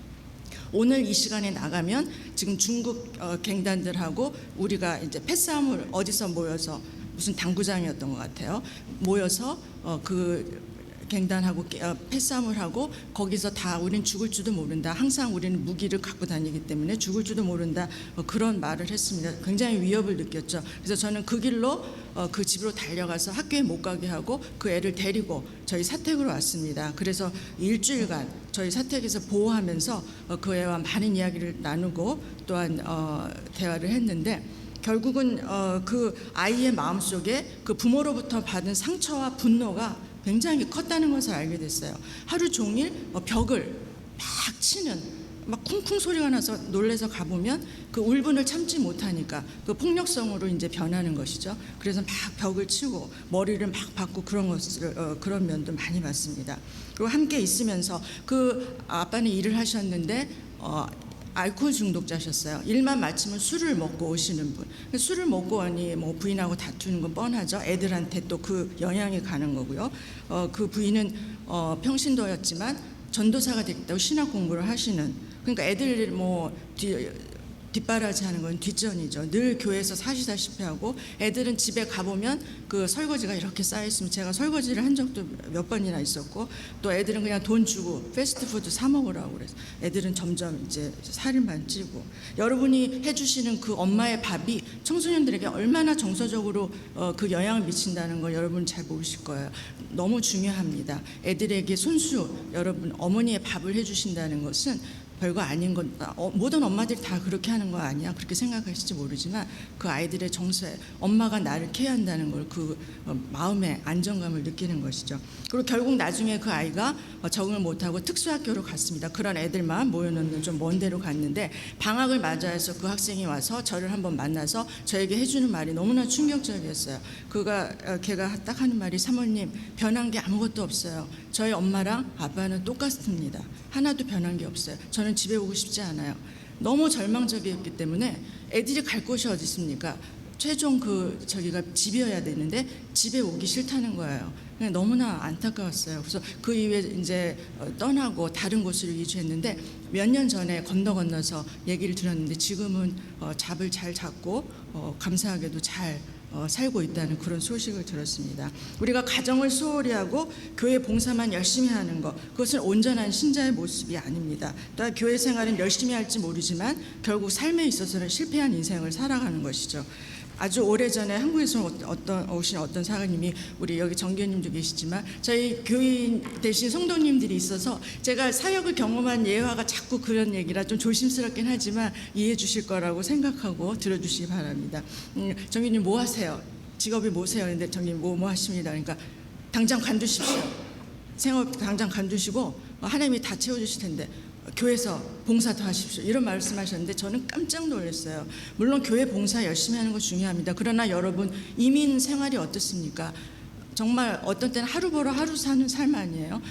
오늘 이 시간에 나가면 지금 중국 갱단들하고 우리가 이제 패싸움을 어디서 모여서, 무슨 당구장이었던 것 같아요, 모여서 그 갱단하고 패싸움을 하고 거기서 다 우린 죽을 줄도 모른다. 항상 우리는 무기를 갖고 다니기 때문에 죽을 줄도 모른다. 그런 말을 했습니다. 굉장히 위협을 느꼈죠. 그래서 저는 그 길로 그 집으로 달려가서 학교에 못 가게 하고 그 애를 데리고 저희 사택으로 왔습니다. 그래서 일주일간 저희 사택에서 보호하면서 그 애와 많은 이야기를 나누고 또한 대화를 했는데, 결국은 그 아이의 마음속에 그 부모로부터 받은 상처와 분노가 굉장히 컸다는 것을 알게 됐어요. 하루 종일 벽을 막 치는, 막 쿵쿵 소리가 나서 놀래서 가보면 그 울분을 참지 못하니까 그 폭력성으로 이제 변하는 것이죠. 그래서 막 벽을 치고 머리를 막 박고 그런 면도 많이 봤습니다. 그리고 함께 있으면서 그 아빠는 일을 하셨는데 알코올 중독자셨어요. 일만 마치면 술을 먹고 오시는 분. 술을 먹고 오니 뭐 부인하고 다투는 건 뻔하죠. 애들한테 또 그 영향이 가는 거고요. 그 부인은 평신도였지만 전도사가 됐다고 신학 공부를 하시는. 그러니까 애들 뭐 뒷바라지 하는 건 뒷전이죠. 늘 교회에서 사시다시피 하고, 애들은 집에 가보면 그 설거지가 이렇게 쌓여있으면, 제가 설거지를 한 적도 몇 번이나 있었고, 또 애들은 그냥 돈 주고 패스트푸드 사 먹으라고 그래서 애들은 점점 이제 살만 찌고. 여러분이 해주시는 그 엄마의 밥이 청소년들에게 얼마나 정서적으로 그 영향을 미친다는 걸 여러분 잘 모르실 거예요. 너무 중요합니다. 애들에게 손수, 여러분 어머니의 밥을 해주신다는 것은 별거 아닌 건, 모든 엄마들이 다 그렇게 하는 거 아니야, 그렇게 생각하실지 모르지만 그 아이들의 정서에 엄마가 나를 케어한다는 걸 그 마음의 안정감을 느끼는 것이죠. 그리고 결국 나중에 그 아이가 적응을 못하고 특수학교로 갔습니다. 그런 애들만 모여놓는 좀 먼 데로 갔는데, 방학을 맞이해서 그 학생이 와서 저를 한번 만나서 저에게 해주는 말이 너무나 충격적이었어요. 걔가 딱 하는 말이, 사모님, 변한 게 아무것도 없어요. 저희 엄마랑 아빠는 똑같습니다. 하나도 변한 게 없어요. 저는 집에 오고 싶지 않아요. 너무 절망적이었기 때문에 애들이 갈 곳이 어디 있습니까? 최종 저기가 집이어야 되는데 집에 오기 싫다는 거예요. 그냥 너무나 안타까웠어요. 그래서 그 이후에 이제 떠나고 다른 곳으로 이주했는데, 몇 년 전에 건너서 얘기를 들었는데 지금은 잡을 잘 잡고 감사하게도 잘 살고 있다는 그런 소식을 들었습니다. 우리가 가정을 소홀히 하고 교회 봉사만 열심히 하는 것, 그것은 온전한 신자의 모습이 아닙니다. 또한 교회 생활은 열심히 할지 모르지만 결국 삶에 있어서는 실패한 인생을 살아가는 것이죠. 아주 오래전에 한국에서 오신 어떤 사장님이, 우리 여기 정교님도 계시지만 저희 교인 대신 성도님들이 있어서 제가 사역을 경험한 예화가 자꾸 그런 얘기라 좀 조심스럽긴 하지만 이해해 주실 거라고 생각하고 들어주시기 바랍니다. 정교님 뭐 하세요? 직업이 뭐세요? 근데 정교님 뭐 하십니다. 그러니까 당장 관두십시오. 생업 당장 관두시고 하나님이 다 채워주실 텐데 교회에서 봉사 더 하십시오, 이런 말씀하셨는데 저는 깜짝 놀랐어요. 물론 교회 봉사 열심히 하는 거 중요합니다. 그러나 여러분, 이민 생활이 어떻습니까? 정말 어떤 때는 하루 벌어 하루 사는 삶 아니에요?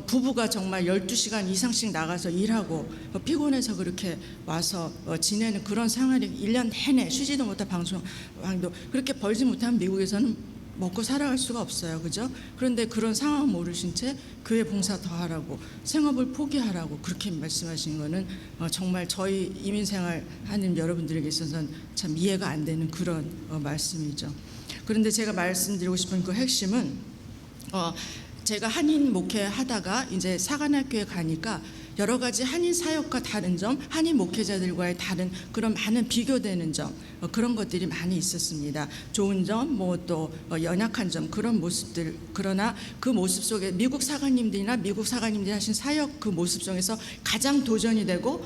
부부가 정말 12시간 이상씩 나가서 일하고 피곤해서 그렇게 와서 지내는 그런 생활이 1년 내내 쉬지도 못한 방송도 그렇게 벌지 못하면 미국에서는 먹고 살아갈 수가 없어요. 그죠? 그런데 그런 상황 모르신 채 교회 봉사 더 하라고, 생업을 포기하라고 그렇게 말씀하신 거는 정말 저희 이민생활 하는 여러분들에게 있어서는 참 이해가 안 되는 그런 말씀이죠. 그런데 제가 말씀드리고 싶은 그 핵심은 제가 한인 목회 하다가 이제 사관학교에 가니까 여러 가지 한인 사역과 다른 점, 한인 목회자들과의 다른 그런 많은 비교되는 점, 그런 것들이 많이 있었습니다. 좋은 점, 또 연약한 점, 그런 모습들. 그러나 그 모습 속에 미국 사관님들이 하신 사역 그 모습 속에서 가장 도전이 되고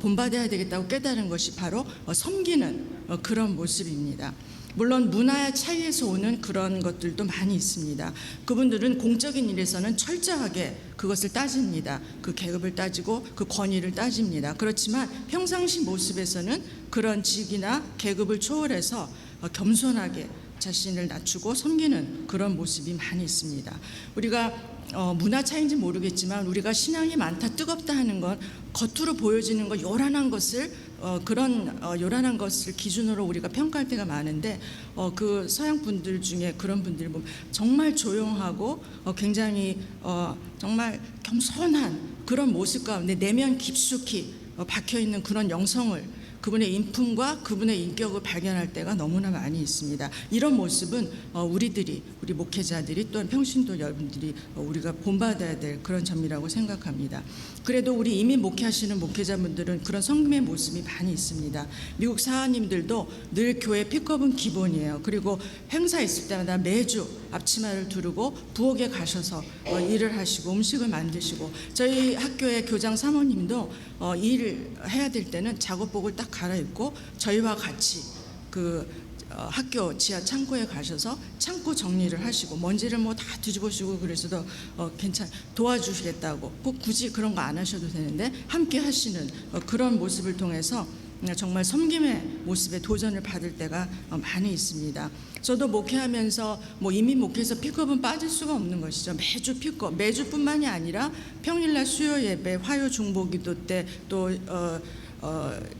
본받아야 되겠다고 깨달은 것이 바로 섬기는 그런 모습입니다. 물론 문화의 차이에서 오는 그런 것들도 많이 있습니다. 그분들은 공적인 일에서는 철저하게 그것을 따집니다. 그 계급을 따지고 그 권위를 따집니다. 그렇지만 평상시 모습에서는 그런 직이나 계급을 초월해서 겸손하게 자신을 낮추고 섬기는 그런 모습이 많이 있습니다. 우리가 문화 차이인지 모르겠지만 우리가 신앙이 많다, 뜨겁다 하는 건 겉으로 보여지는 것, 요란한 것을 요란한 것을 기준으로 우리가 평가할 때가 많은데 그 서양 분들 중에 그런 분들 보면 정말 조용하고 굉장히 정말 겸손한 그런 모습 가운데 내면 깊숙이 박혀 있는 그런 영성을, 그분의 인품과 그분의 인격을 발견할 때가 너무나 많이 있습니다. 이런 모습은 우리 목회자들이 또한 평신도 여러분들이 우리가 본받아야 될 그런 점이라고 생각합니다. 그래도 우리 이민 목회하시는 목회자분들은 그런 섬김의 모습이 많이 있습니다. 미국 사관님들도 늘 교회 픽업은 기본이에요. 그리고 행사 있을 때마다 매주 앞치마를 두르고 부엌에 가셔서 일을 하시고 음식을 만드시고, 저희 학교의 교장 사모님도 일을 해야 될 때는 작업복을 딱 갈아입고 저희와 같이 그 학교 지하 창고에 가셔서 창고 정리를 하시고 먼지를 다 뒤집어주고 그래서도 도와주시겠다고, 꼭 굳이 그런 거 안 하셔도 되는데 함께 하시는 그런 모습을 통해서 정말 섬김의 모습에 도전을 받을 때가 많이 있습니다. 저도 목회하면서 이민 목회에서 픽업은 빠질 수가 없는 것이죠. 매주 픽업, 매주뿐만이 아니라 평일날 수요 예배, 화요 중보기도 때, 또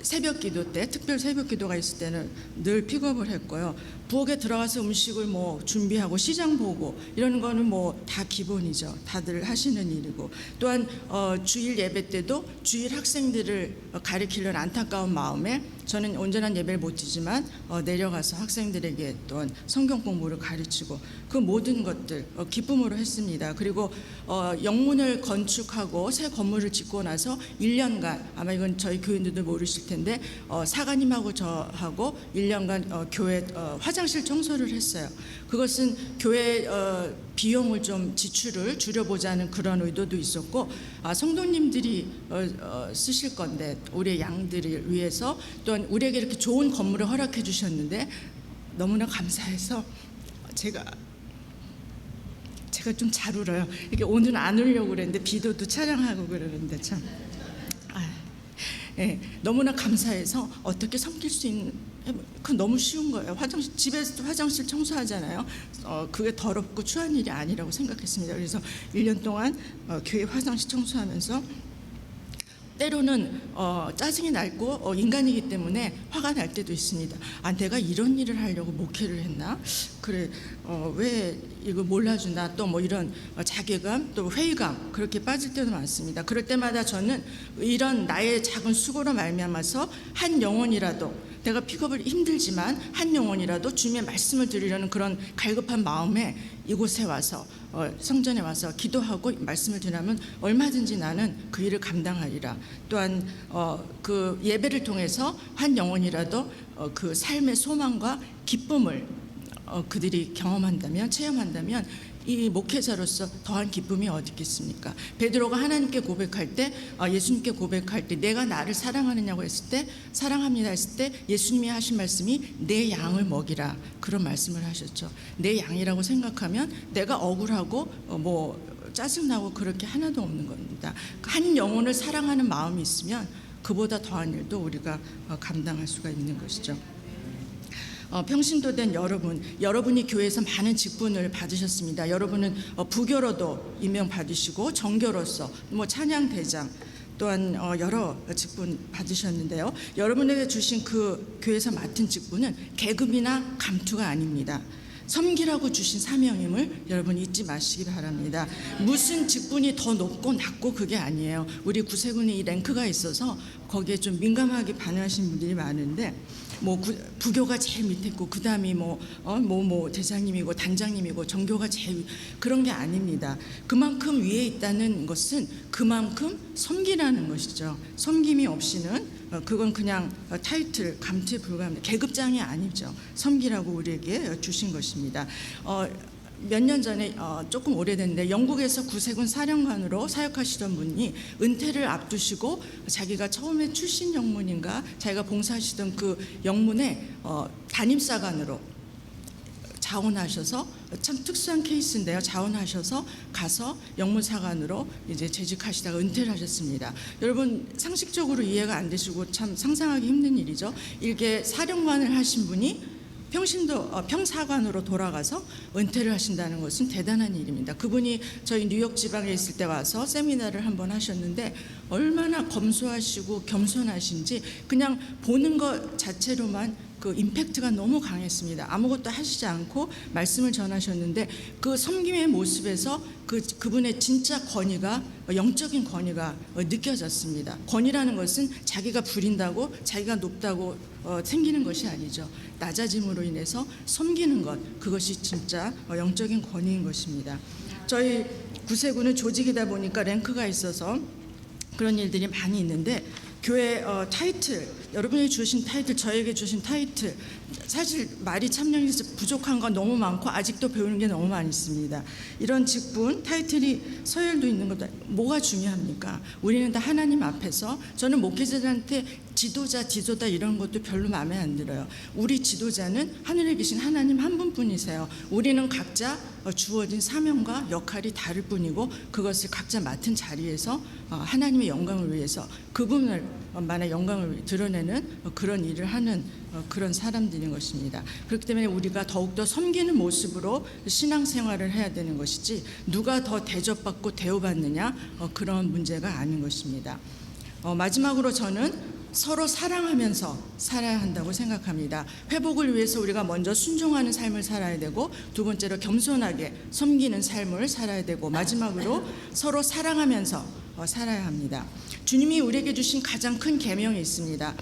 새벽 기도 때, 특별 새벽 기도가 있을 때는 늘 픽업을 했고요. 부엌에 들어가서 음식을 준비하고 시장 보고 이러는 거는 다 기본이죠. 다들 하시는 일이고, 또한 주일 예배 때도 주일 학생들을 가리키려는 안타까운 마음에 저는 온전한 예배를 못 드리지만 내려가서 학생들에게 또한 성경 공부를 가르치고 그 모든 것들 기쁨으로 했습니다. 그리고 영문을 건축하고 새 건물을 짓고 나서 1년간, 아마 이건 저희 교인들도 모르실 텐데 사관님하고 저하고 1년간 교회 화장실 청소를 했어요. 그것은 교회 비용을 좀 지출을 줄여보자는 그런 의도도 있었고, 성도님들이 쓰실 건데 우리의 양들을 위해서, 또한 우리에게 이렇게 좋은 건물을 허락해 주셨는데 너무나 감사해서 제가 좀 잘 울어요. 이게 오늘 안 울려고 그랬는데 비도 또 촬영하고 그러는데 참 너무나 감사해서 어떻게 섬길 수 있는, 그 너무 쉬운 거예요. 집에서도 화장실 청소하잖아요. 그게 더럽고 추한 일이 아니라고 생각했습니다. 그래서 1년 동안 교회 화장실 청소하면서 때로는 짜증이 날고 인간이기 때문에 화가 날 때도 있습니다. 내가 이런 일을 하려고 목회를 했나? 그래, 왜 이거 몰라주나? 또 이런 자괴감, 또 회의감, 그렇게 빠질 때도 많습니다. 그럴 때마다 저는 이런 나의 작은 수고로 말미암아서 한 영혼이라도 내가 픽업을 힘들지만 한 영혼이라도 주님의 말씀을 들으려는 그런 갈급한 마음에 이곳에 와서 성전에 와서 기도하고 말씀을 전하면 얼마든지 나는 그 일을 감당하리라. 또한 그 예배를 통해서 한 영혼이라도 그 삶의 소망과 기쁨을 그들이 경험한다면, 체험한다면 이 목회자로서 더한 기쁨이 어디 있겠습니까? 베드로가 하나님께 고백할 때, 예수님께 고백할 때, 내가 나를 사랑하느냐고 했을 때, 사랑합니다 했을 때 예수님이 하신 말씀이 내 양을 먹이라, 그런 말씀을 하셨죠. 내 양이라고 생각하면 내가 억울하고 짜증나고 그렇게 하나도 없는 겁니다. 한 영혼을 사랑하는 마음이 있으면 그보다 더한 일도 우리가 감당할 수가 있는 것이죠. 평신도된 여러분이 교회에서 많은 직분을 받으셨습니다. 여러분은 부교로도 임명받으시고 정교로서 찬양대장 또한 여러 직분 받으셨는데요. 여러분에게 주신 그 교회에서 맡은 직분은 계급이나 감투가 아닙니다. 섬기라고 주신 사명임을 여러분 잊지 마시기 바랍니다. 무슨 직분이 더 높고 낮고 그게 아니에요. 우리 구세군이 이 랭크가 있어서 거기에 좀 민감하게 반응하시는 분들이 많은데, 부교가 제일 밑에 있고 그 다음이 대장님이고 단장님이고 정교가 제일, 그런 게 아닙니다. 그만큼 위에 있다는 것은 그만큼 섬기라는 것이죠. 섬김이 없이는 그건 그냥 타이틀, 감투에 불과합니다. 계급장이 아니죠. 섬기라고 우리에게 주신 것입니다. 몇 년 전에 조금 오래됐는데 영국에서 구세군 사령관으로 사역하시던 분이 은퇴를 앞두시고 자기가 처음에 출신 영문인가 자기가 봉사하시던 그 영문에 담임사관으로 자원하셔서, 참 특수한 케이스인데요. 자원하셔서 가서 영문사관으로 이제 재직하시다가 은퇴를 하셨습니다. 여러분 상식적으로 이해가 안 되시고 참 상상하기 힘든 일이죠. 이게 사령관을 하신 분이 평사관으로 돌아가서 은퇴를 하신다는 것은 대단한 일입니다. 그분이 저희 뉴욕 지방에 있을 때 와서 세미나를 한번 하셨는데 얼마나 검소하시고 겸손하신지 그냥 보는 것 자체로만 그 임팩트가 너무 강했습니다. 아무것도 하시지 않고 말씀을 전하셨는데 그 섬김의 모습에서 그분의 진짜 권위가, 영적인 권위가 느껴졌습니다. 권위라는 것은 자기가 부린다고, 자기가 높다고 생기는 것이 아니죠. 낮아짐으로 인해서 섬기는 것, 그것이 진짜 영적인 권위인 것입니다. 저희 구세군은 조직이다 보니까 랭크가 있어서 그런 일들이 많이 있는데, 교회 타이틀, 여러분이 주신 타이틀, 저에게 주신 타이틀, 사실 말이 참여해서 부족한 건 너무 많고 아직도 배우는 게 너무 많이 있습니다. 이런 직분, 타이틀이 서열도 있는 것도 뭐가 중요합니까? 우리는 다 하나님 앞에서, 저는 목회자들한테 지도자, 지도자 이런 것도 별로 마음에 안 들어요. 우리 지도자는 하늘에 계신 하나님 한 분뿐이세요. 우리는 각자 주어진 사명과 역할이 다를 뿐이고 그것을 각자 맡은 자리에서 하나님의 영광을 위해서 그분만의 영광을 드러내는 그런 일을 하는 그런 사람들인 것입니다. 그렇기 때문에 우리가 더욱더 섬기는 모습으로 신앙생활을 해야 되는 것이지 누가 더 대접받고 대우받느냐 그런 문제가 아닌 것입니다. 마지막으로 저는 서로 사랑하면서 살아야 한다고 생각합니다. 회복을 위해서 우리가 먼저 순종하는 삶을 살아야 되고, 두 번째로 겸손하게 섬기는 삶을 살아야 되고, 마지막으로 서로 사랑하면서 살아야 합니다. 주님이 우리에게 주신 가장 큰 계명이 있습니다.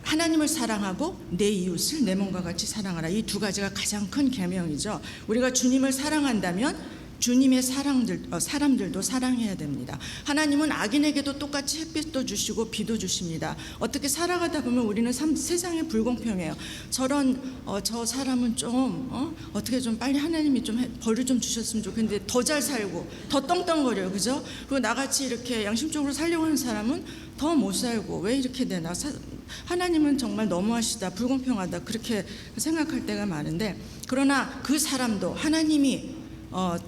하나님을 사랑하고 내 이웃을 내 몸과 같이 사랑하라. 이 두 가지가 가장 큰 계명이죠. 우리가 주님을 사랑한다면 주님의 사람들도 사랑해야 됩니다. 하나님은 악인에게도 똑같이 햇빛도 주시고 비도 주십니다. 어떻게 살아가다 보면 우리는 세상에 불공평해요. 저 사람은 좀 어떻게 좀 빨리 하나님이 좀 벌을 좀 주셨으면 좋겠는데 더 잘 살고 더 떵떵거려요, 그죠? 그리고 나같이 이렇게 양심적으로 살려고 하는 사람은 더 못 살고 왜 이렇게 되나? 하나님은 정말 너무하시다, 불공평하다 그렇게 생각할 때가 많은데, 그러나 그 사람도 하나님이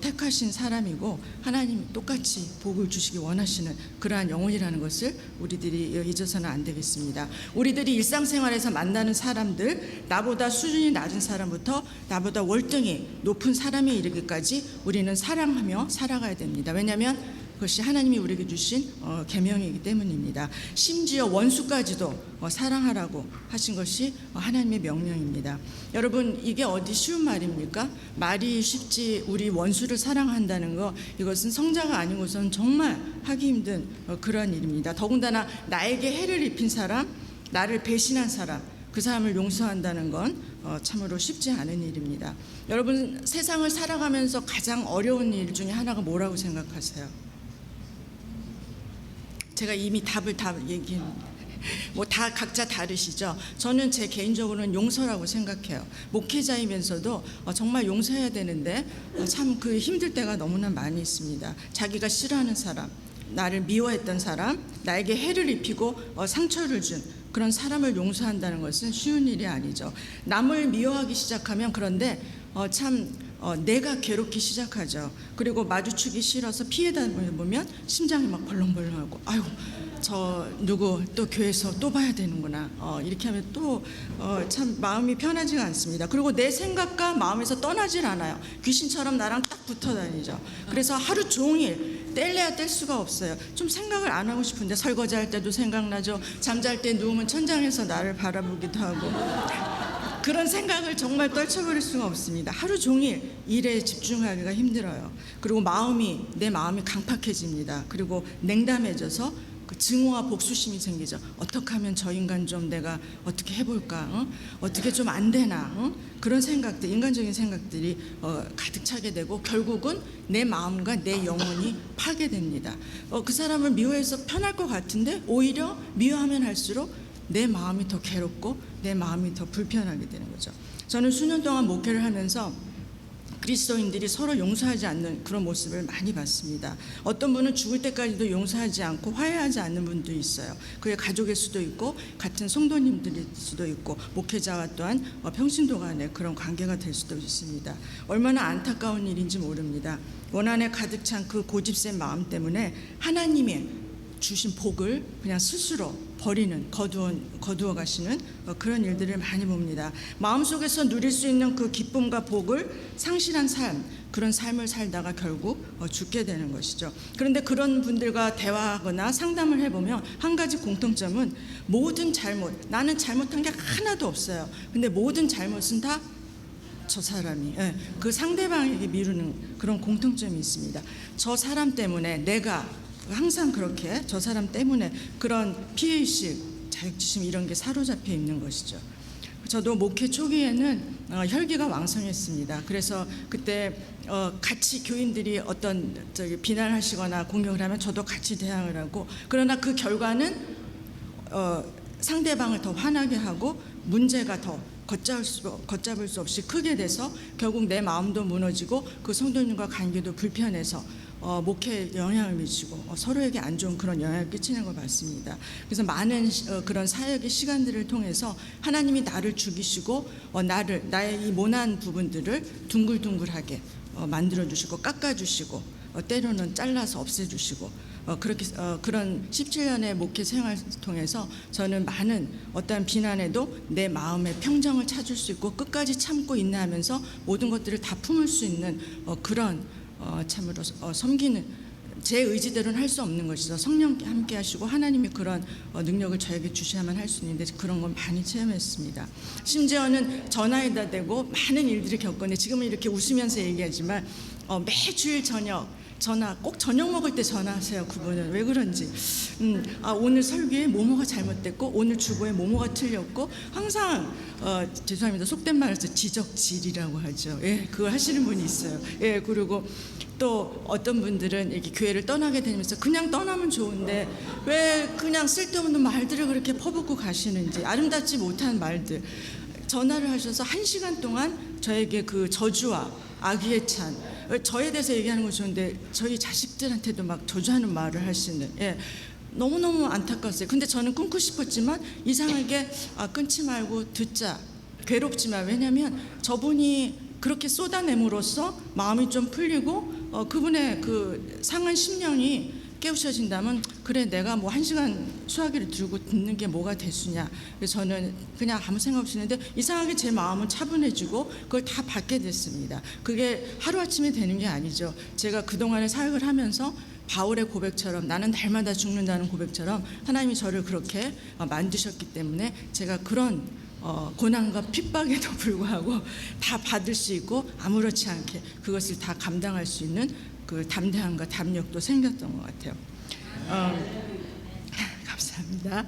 택하신 사람이고 하나님 똑같이 복을 주시기 원하시는 그러한 영혼이라는 것을 우리들이 잊어서는 안 되겠습니다. 우리들이 일상생활에서 만나는 사람들, 나보다 수준이 낮은 사람부터 나보다 월등히 높은 사람에 이르기까지 우리는 사랑하며 살아가야 됩니다. 왜냐하면 그것이 하나님이 우리에게 주신 계명이기 때문입니다. 심지어 원수까지도 사랑하라고 하신 것이 하나님의 명령입니다. 여러분, 이게 어디 쉬운 말입니까? 말이 쉽지 우리 원수를 사랑한다는 거, 이것은 성자가 아니고선 정말 하기 힘든 그러한 일입니다. 더군다나 나에게 해를 입힌 사람, 나를 배신한 사람, 그 사람을 용서한다는 건 참으로 쉽지 않은 일입니다. 여러분, 세상을 살아가면서 가장 어려운 일 중에 하나가 뭐라고 생각하세요? 제가 이미 답을 다 얘기했는데 뭐 다 각자 다르시죠. 저는 제 개인적으로는 용서라고 생각해요. 목회자이면서도 정말 용서해야 되는데 참 그 힘들 때가 너무나 많이 있습니다. 자기가 싫어하는 사람, 나를 미워했던 사람, 나에게 해를 입히고 상처를 준 그런 사람을 용서한다는 것은 쉬운 일이 아니죠. 남을 미워하기 시작하면 그런데 내가 괴롭기 시작하죠. 그리고 마주치기 싫어서 피해다 보면 심장이 막 벌렁벌렁하고, 아유, 저 누구 또 교회에서 또 봐야 되는구나. 이렇게 하면 또 참 마음이 편하지가 않습니다. 그리고 내 생각과 마음에서 떠나질 않아요. 귀신처럼 나랑 딱 붙어 다니죠. 그래서 하루 종일 뗄래야 뗄 수가 없어요. 좀 생각을 안 하고 싶은데 설거지할 때도 생각나죠. 잠잘 때 누우면 천장에서 나를 바라보기도 하고 그런 생각을 정말 떨쳐버릴 수가 없습니다. 하루 종일 일에 집중하기가 힘들어요. 그리고 내 마음이 강팍해집니다. 그리고 냉담해져서 그 증오와 복수심이 생기죠. 어떻게 하면 저 인간 좀 내가 어떻게 해볼까? 어떻게 좀 안 되나? 그런 생각들, 인간적인 생각들이 가득 차게 되고 결국은 내 마음과 내 영혼이 파괴됩니다. 그 사람을 미워해서 편할 것 같은데 오히려 미워하면 할수록 내 마음이 더 괴롭고 내 마음이 더 불편하게 되는 거죠. 저는 수년 동안 목회를 하면서 그리스도인들이 서로 용서하지 않는 그런 모습을 많이 봤습니다. 어떤 분은 죽을 때까지도 용서하지 않고 화해하지 않는 분도 있어요. 그게 가족일 수도 있고 같은 성도님들일 수도 있고 목회자와 또한 평신도 간의 그런 관계가 될 수도 있습니다. 얼마나 안타까운 일인지 모릅니다. 원한에 가득 찬 그 고집센 마음 때문에 하나님의 주신 복을 그냥 스스로 버리는, 거두어 가시는 그런 일들을 많이 봅니다. 마음속에서 누릴 수 있는 그 기쁨과 복을 상실한 삶, 그런 삶을 살다가 결국 죽게 되는 것이죠. 그런데 그런 분들과 대화하거나 상담을 해보면 한 가지 공통점은 모든 잘못, 나는 잘못한 게 하나도 없어요. 근데 모든 잘못은 다 저 사람이, 그 상대방에게 미루는 그런 공통점이 있습니다. 저 사람 때문에 내가 항상 그렇게 저 사람 때문에 그런 피해의식, 자격지심 이런 게 사로잡혀 있는 것이죠. 저도 목회 초기에는 혈기가 왕성했습니다. 그래서 그때 같이 교인들이 어떤 비난하시거나 공격을 하면 저도 같이 대항을 하고, 그러나 그 결과는 상대방을 더 화나게 하고 문제가 더 걷잡을 수 없이 크게 돼서 결국 내 마음도 무너지고 그 성도님과 관계도 불편해서 목회에 영향을 미치고 서로에게 안 좋은 그런 영향을 끼치는 걸 봤습니다. 그래서 많은 그런 사역의 시간들을 통해서 하나님이 나를 죽이시고 나의 이 모난 부분들을 둥글둥글하게 만들어주시고 깎아주시고 때로는 잘라서 없애주시고 그렇게 그런 17년의 목회 생활을 통해서 저는 많은 어떠한 비난에도 내 마음의 평정을 찾을 수 있고 끝까지 참고 인내하면서 모든 것들을 다 품을 수 있는 그런 참으로 섬기는, 제 의지대로는 할 수 없는 것이죠. 성령께 함께 하시고 하나님이 그런 능력을 저에게 주셔야만 할 수 있는데 그런 건 많이 체험했습니다. 심지어는 전화에다 대고 많은 일들을 겪었는데 지금은 이렇게 웃으면서 얘기하지만 매주일 저녁 전화, 꼭 저녁 먹을 때 전화하세요. 그분은 왜 그런지. 오늘 설교에 뭐뭐가 잘못됐고 오늘 주보에 뭐뭐가 틀렸고 항상 죄송합니다. 속된 말해서 지적질이라고 하죠. 예, 그걸 하시는 분이 있어요. 예, 그리고 또 어떤 분들은 이렇게 교회를 떠나게 되면서 그냥 떠나면 좋은데 왜 그냥 쓸데없는 말들을 그렇게 퍼붓고 가시는지, 아름답지 못한 말들. 전화를 하셔서 1시간 동안 저에게 그 저주와 악의에 찬, 저에 대해서 얘기하는 건 좋은데 저희 자식들한테도 막 저주하는 말을 하시는, 너무너무 안타까웠어요. 근데 저는 끊고 싶었지만 이상하게 끊지 말고 듣자, 괴롭지만, 왜냐하면 저분이 그렇게 쏟아냄으로써 마음이 좀 풀리고 그분의 그 상한 심령이 깨우쳐진다면, 그래 내가 뭐 1시간 수화기를 들고 듣는 게 뭐가 대수냐. 그래서 저는 그냥 아무 생각 없이 했는데 이상하게 제 마음은 차분해지고 그걸 다 받게 됐습니다. 그게 하루아침에 되는 게 아니죠. 제가 그동안에 사역을 하면서 바울의 고백처럼, 나는 날마다 죽는다는 고백처럼 하나님이 저를 그렇게 만드셨기 때문에 제가 그런 고난과 핍박에도 불구하고 다 받을 수 있고 아무렇지 않게 그것을 다 감당할 수 있는 그 담대함과 담력도 생겼던 것 같아요. 감사합니다. 감사합니다.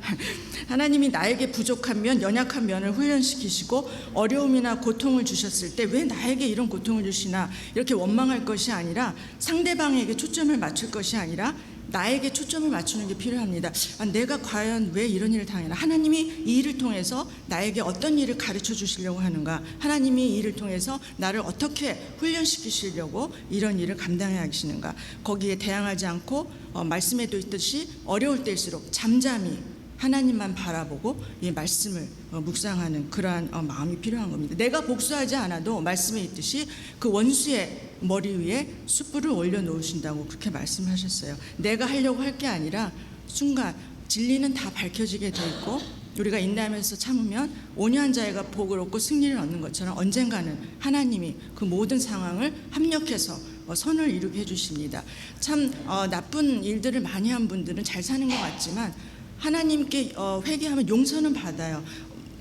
하나님이 나에게 부족한 면, 연약한 면을 훈련시키시고 어려움이나 고통을 주셨을 때 왜 나에게 이런 고통을 주시나 이렇게 원망할 것이 아니라 상대방에게 초점을 맞출 것이 아니라 나에게 초점을 맞추는 게 필요합니다. 내가 과연 왜 이런 일을 당하나? 하나님이 이 일을 통해서 나에게 어떤 일을 가르쳐 주시려고 하는가? 하나님이 이 일을 통해서 나를 어떻게 훈련시키시려고 이런 일을 감당해야 하시는가? 거기에 대항하지 않고 말씀에도 있듯이 어려울 때일수록 잠잠히 하나님만 바라보고 이 말씀을 묵상하는 그러한 마음이 필요한 겁니다. 내가 복수하지 않아도 말씀에 있듯이 그 원수의 머리 위에 숯불을 올려놓으신다고 그렇게 말씀하셨어요. 내가 하려고 할 게 아니라 순간 진리는 다 밝혀지게 돼 있고 우리가 인내하면서 참으면 온유한 자애가 복을 얻고 승리를 얻는 것처럼 언젠가는 하나님이 그 모든 상황을 합력해서 선을 이루게 해주십니다. 참 나쁜 일들을 많이 한 분들은 잘 사는 것 같지만 하나님께 회개하면 용서는 받아요.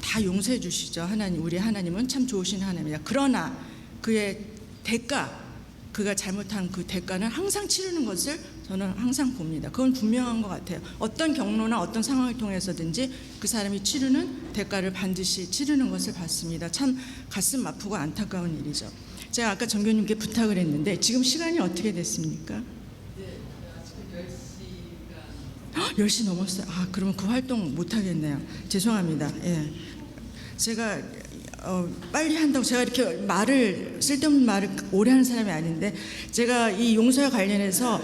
다 용서해 주시죠. 하나님, 우리 하나님은 참 좋으신 하나님이다. 그러나 그의 대가, 그가 잘못한 그 대가는 항상 치르는 것을 저는 항상 봅니다. 그건 분명한 것 같아요. 어떤 경로나 어떤 상황을 통해서든지 그 사람이 치르는 대가를 반드시 치르는 것을 봤습니다. 참 가슴 아프고 안타까운 일이죠. 제가 아까 정교님께 부탁을 했는데 지금 시간이 어떻게 됐습니까? 10시 넘었어요. 그러면 그 활동 못 하겠네요. 죄송합니다. 예. 제가 빨리 한다고 제가 이렇게 쓸데없는 말을 오래 하는 사람이 아닌데 제가 이 용서와 관련해서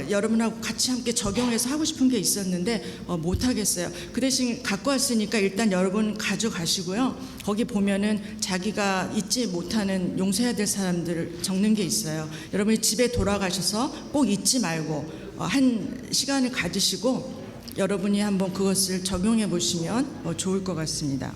여러분하고 같이 함께 적용해서 하고 싶은 게 있었는데 못 하겠어요. 그 대신 갖고 왔으니까 일단 여러분 가져가시고요. 거기 보면은 자기가 잊지 못하는 용서해야 될 사람들을 적는 게 있어요. 여러분이 집에 돌아가셔서 꼭 잊지 말고 한 시간을 가지시고 여러분이 한번 그것을 적용해 보시면 좋을 것 같습니다.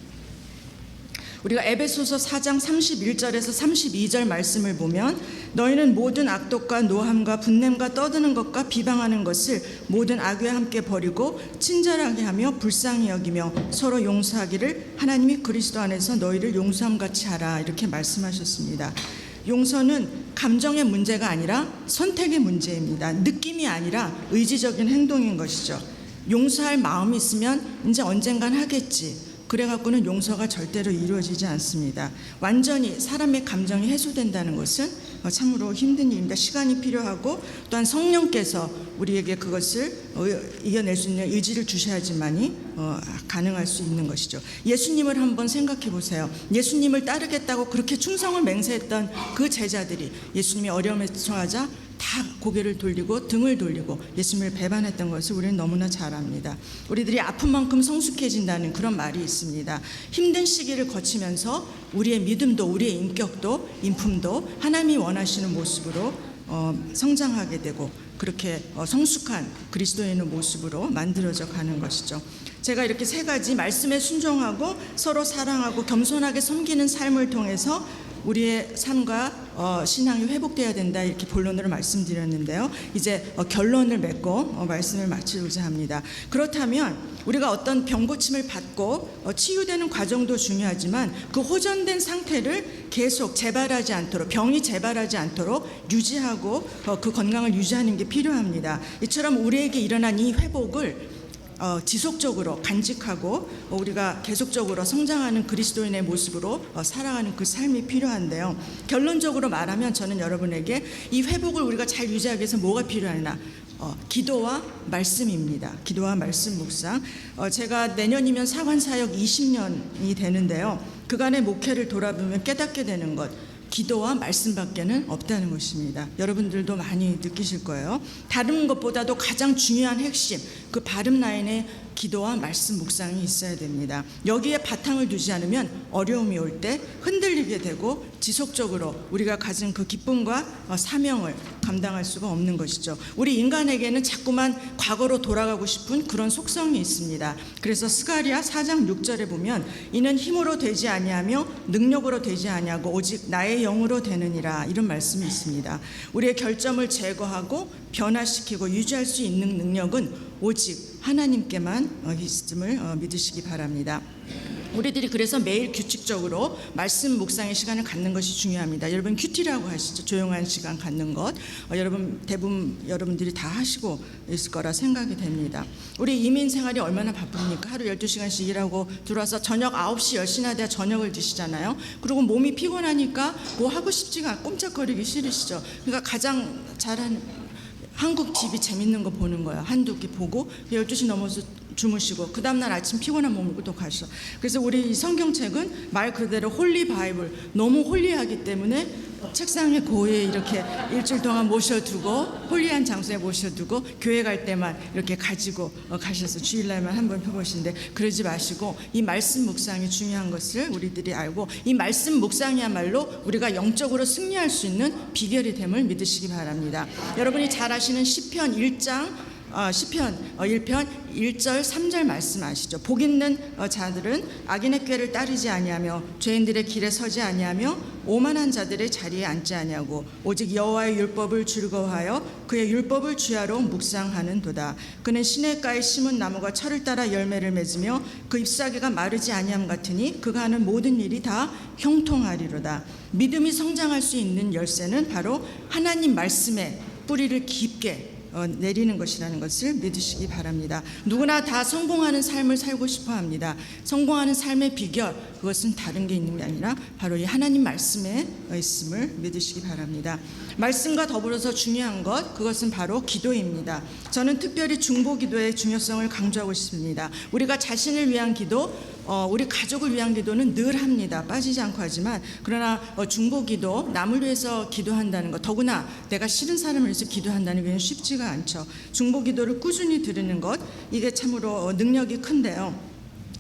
우리가 에베소서 4장 31절에서 32절 말씀을 보면 너희는 모든 악독과 노함과 분냄과 떠드는 것과 비방하는 것을 모든 악에 함께 버리고 친절하게 하며 불쌍히 여기며 서로 용서하기를 하나님이 그리스도 안에서 너희를 용서함같이 하라 이렇게 말씀하셨습니다. 용서는 감정의 문제가 아니라 선택의 문제입니다. 느낌이 아니라 의지적인 행동인 것이죠. 용서할 마음이 있으면 이제 언젠간 하겠지. 그래갖고는 용서가 절대로 이루어지지 않습니다. 완전히 사람의 감정이 해소된다는 것은 참으로 힘든 일입니다. 시간이 필요하고 또한 성령께서 우리에게 그것을 이겨낼 수 있는 의지를 주셔야지만이 가능할 수 있는 것이죠. 예수님을 한번 생각해 보세요. 예수님을 따르겠다고 그렇게 충성을 맹세했던 그 제자들이 예수님이 어려움에 처하자 다 고개를 돌리고 등을 돌리고 예수님을 배반했던 것을 우리는 너무나 잘 압니다. 우리들이 아픈 만큼 성숙해진다는 그런 말이 있습니다. 힘든 시기를 거치면서 우리의 믿음도 우리의 인격도 인품도 하나님이 원하시는 모습으로 성장하게 되고 그렇게 성숙한 그리스도인의 모습으로 만들어져 가는 것이죠. 제가 이렇게 세 가지 말씀에 순종하고 서로 사랑하고 겸손하게 섬기는 삶을 통해서 우리의 삶과 신앙이 회복되어야 된다 이렇게 본론으로 말씀드렸는데요. 이제 결론을 맺고 말씀을 마치고자 합니다. 그렇다면 우리가 어떤 병 고침을 받고 치유되는 과정도 중요하지만 그 호전된 상태를 계속 재발하지 않도록 병이 재발하지 않도록 유지하고 그 건강을 유지하는 게 필요합니다. 이처럼 우리에게 일어난 이 회복을 지속적으로 간직하고 우리가 계속적으로 성장하는 그리스도인의 모습으로 살아가는 그 삶이 필요한데요. 결론적으로 말하면 저는 여러분에게 이 회복을 우리가 잘 유지하기 위해서 뭐가 필요하나? 기도와 말씀입니다. 기도와 말씀 묵상. 제가 내년이면 사관사역 20년이 되는데요. 그간의 목회를 돌아보면 깨닫게 되는 것. 기도와 말씀밖에는 없다는 것입니다. 여러분들도 많이 느끼실 거예요. 다른 것보다도 가장 중요한 핵심, 그 바름 라인에 기도와 말씀 묵상이 있어야 됩니다. 여기에 바탕을 두지 않으면 어려움이 올 때 흔들리게 되고 지속적으로 우리가 가진 그 기쁨과 사명을 감당할 수가 없는 것이죠. 우리 인간에게는 자꾸만 과거로 돌아가고 싶은 그런 속성이 있습니다. 그래서 스가랴 4장 6절에 보면 이는 힘으로 되지 아니하며 능력으로 되지 아니하고 오직 나의 영으로 되느니라 이런 말씀이 있습니다. 우리의 결점을 제거하고 변화시키고 유지할 수 있는 능력은 오직 하나님께만 있음을 믿으시기 바랍니다. 우리들이 그래서 매일 규칙적으로 말씀 묵상의 시간을 갖는 것이 중요합니다. 여러분 큐티라고 하시죠. 조용한 시간 갖는 것. 여러분 대부분 여러분들이 다 하시고 있을 거라 생각이 됩니다. 우리 이민 생활이 얼마나 바쁩니까? 하루 12시간씩 일하고 들어와서 저녁 9시 10시나 돼야 저녁을 드시잖아요. 그리고 몸이 피곤하니까 뭐 하고 싶지가 않고 꼼짝거리기 싫으시죠. 그러니까 가장 잘하는 한국 TV 재밌는 거 보는 거예요. 한두 개 보고 12시 넘어서 주무시고 그 다음날 아침 피곤한 몸으로 또 가셔. 그래서 우리 성경책은 말 그대로 홀리 바이블, 너무 홀리하기 때문에 책상에 고에 이렇게 일주일 동안 모셔두고 홀리한 장소에 모셔두고 교회 갈 때만 이렇게 가지고 가셔서 주일날만 한번 펴보시는데, 그러지 마시고 이 말씀 묵상이 중요한 것을 우리들이 알고 이 말씀 묵상이야말로 우리가 영적으로 승리할 수 있는 비결이 됨을 믿으시기 바랍니다. 여러분이 잘 아시는 시편 1장 시편 1편 1절 3절 말씀 아시죠? 복 있는 자들은 악인의 꾀를 따르지 아니하며 죄인들의 길에 서지 아니하며 오만한 자들의 자리에 앉지 아니하고 오직 여호와의 율법을 즐거워하여 그의 율법을 주야로 묵상하는도다. 그는 시냇가에 심은 나무가 철을 따라 열매를 맺으며 그 잎사귀가 마르지 아니함 같으니 그가 하는 모든 일이 다 형통하리로다. 믿음이 성장할 수 있는 열쇠는 바로 하나님 말씀에 뿌리를 깊게 내리는 것이라는 것을 믿으시기 바랍니다. 누구나 다 성공하는 삶을 살고 싶어 합니다. 성공하는 삶의 비결, 그것은 다른 게 있는 게 아니라 바로 이 하나님 말씀에 있음을 믿으시기 바랍니다. 말씀과 더불어서 중요한 것, 그것은 바로 기도입니다. 저는 특별히 중보 기도의 중요성을 강조하고 싶습니다. 우리가 자신을 위한 기도, 우리 가족을 위한 기도는 늘 합니다. 빠지지 않고 하지만, 그러나 중보 기도, 남을 위해서 기도한다는 것, 더구나 내가 싫은 사람을 위해서 기도한다는 게 쉽지가 않죠. 중보 기도를 꾸준히 드리는 것, 이게 참으로 능력이 큰데요.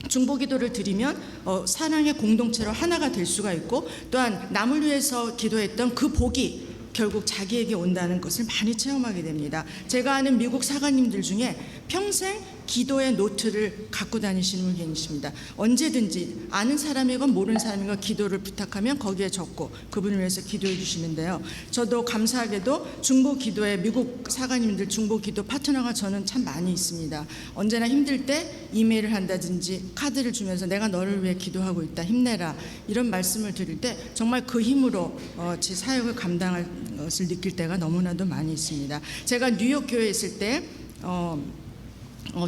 중보 기도를 드리면 사랑의 공동체로 하나가 될 수가 있고, 또한 남을 위해서 기도했던 그 복이 결국 자기에게 온다는 것을 많이 체험하게 됩니다. 제가 아는 미국 사관님들 중에 평생 기도의 노트를 갖고 다니시는 분 계십니다. 언제든지 아는 사람이건 모르는 사람이건 기도를 부탁하면 거기에 적고 그분을 위해서 기도해 주시는데요. 저도 감사하게도 중보 기도에 미국 사관님들 중보 기도 파트너가 저는 참 많이 있습니다. 언제나 힘들 때 이메일을 한다든지 카드를 주면서 내가 너를 위해 기도하고 있다, 힘내라, 이런 말씀을 드릴 때 정말 그 힘으로 제 사역을 감당할 것을 느낄 때가 너무나도 많이 있습니다. 제가 뉴욕 교회에 있을 때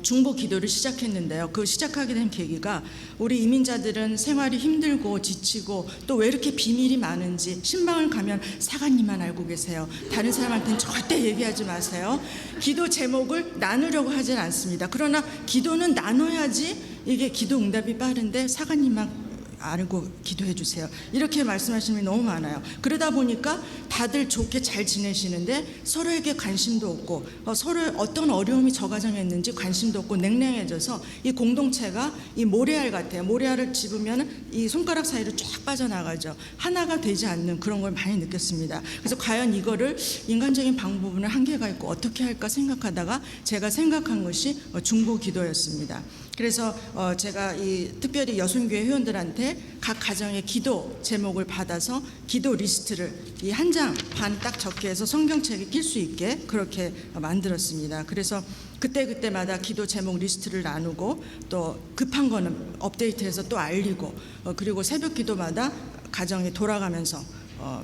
중보 기도를 시작했는데요. 그 시작하게 된 계기가, 우리 이민자들은 생활이 힘들고 지치고 또 왜 이렇게 비밀이 많은지 신방을 가면 사관님만 알고 계세요. 다른 사람한테는 절대 얘기하지 마세요. 기도 제목을 나누려고 하진 않습니다. 그러나 기도는 나눠야지 이게 기도 응답이 빠른데 사관님만 알고 기도해 주세요, 이렇게 말씀하시는 분이 너무 많아요. 그러다 보니까 다들 좋게 잘 지내시는데 서로에게 관심도 없고 서로 어떤 어려움이 저 가정에 있는지 관심도 없고 냉랭해져서 이 공동체가 이 모래알 같아요. 모래알을 집으면 이 손가락 사이로 쫙 빠져나가죠. 하나가 되지 않는 그런 걸 많이 느꼈습니다. 그래서 과연 이거를 인간적인 방법은 한계가 있고 어떻게 할까 생각하다가 제가 생각한 것이 중보 기도였습니다. 그래서 제가 이 특별히 여순교회 회원들한테 각 가정의 기도 제목을 받아서 기도 리스트를 이 한 장 반 딱 적게 해서 성경책에 낄 수 있게 그렇게 만들었습니다. 그래서 그때마다 기도 제목 리스트를 나누고 또 급한 거는 업데이트해서 또 알리고 그리고 새벽 기도마다 가정에 돌아가면서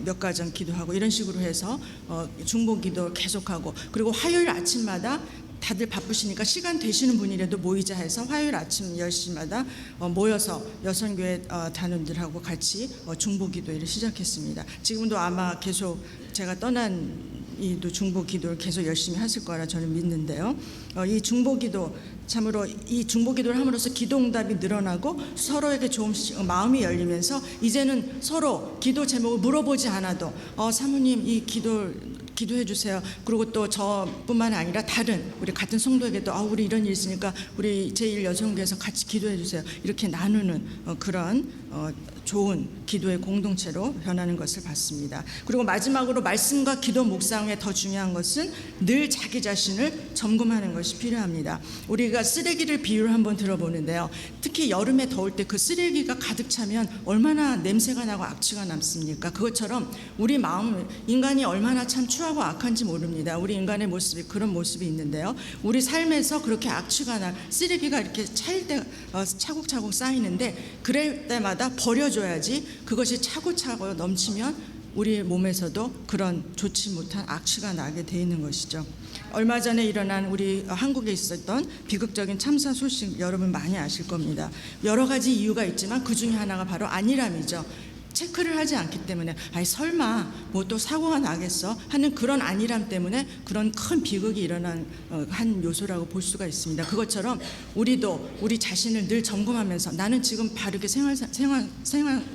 몇 가정 기도하고 이런 식으로 해서 중보 기도 계속하고, 그리고 화요일 아침마다 다들 바쁘시니까 시간 되시는 분이라도 모이자 해서 화요일 아침 10시마다 모여서 여성교회 단원들하고 같이 중보 기도회를 시작했습니다. 지금도 아마 계속 제가 떠난 이도 중보 기도를 계속 열심히 하실 거라 저는 믿는데요. 이 중보 기도, 참으로 이 중보 기도를 함으로써 기도 응답이 늘어나고 서로에게 조금씩 마음이 열리면서 이제는 서로 기도 제목을 물어보지 않아도 사모님 이 기도해 주세요. 그리고 또 저뿐만 아니라 다른 우리 같은 성도에게도 우리 이런 일 있으니까 우리 제1여성교회에서 같이 기도해 주세요, 이렇게 나누는 그런 좋은 기도의 공동체로 변하는 것을 봤습니다. 그리고 마지막으로 말씀과 기도 묵상에 더 중요한 것은 늘 자기 자신을 점검하는 것이 필요합니다. 우리가 쓰레기를 비유를 한번 들어보는데요. 특히 여름에 더울 때 그 쓰레기가 가득 차면 얼마나 냄새가 나고 악취가 남습니까? 그것처럼 우리 마음, 인간이 얼마나 참 추하고 악한지 모릅니다. 우리 인간의 모습이 그런 모습이 있는데요. 우리 삶에서 그렇게 악취가 나 쓰레기가 이렇게 차일 때 차곡차곡 쌓이는데 그럴 때마다 버려줘야지 그것이 차고차고 넘치면 우리 몸에서도 그런 좋지 못한 악취가 나게 돼 있는 것이죠. 얼마 전에 일어난 우리 한국에 있었던 비극적인 참사 소식 여러분 많이 아실 겁니다. 여러 가지 이유가 있지만 그 중에 하나가 바로 안일함이죠. 체크를 하지 않기 때문에 아이 설마 뭐 또 사고가 나겠어 하는 그런 안일함 때문에 그런 큰 비극이 일어난 한 요소라고 볼 수가 있습니다. 그것처럼 우리도 우리 자신을 늘 점검하면서 나는 지금 바르게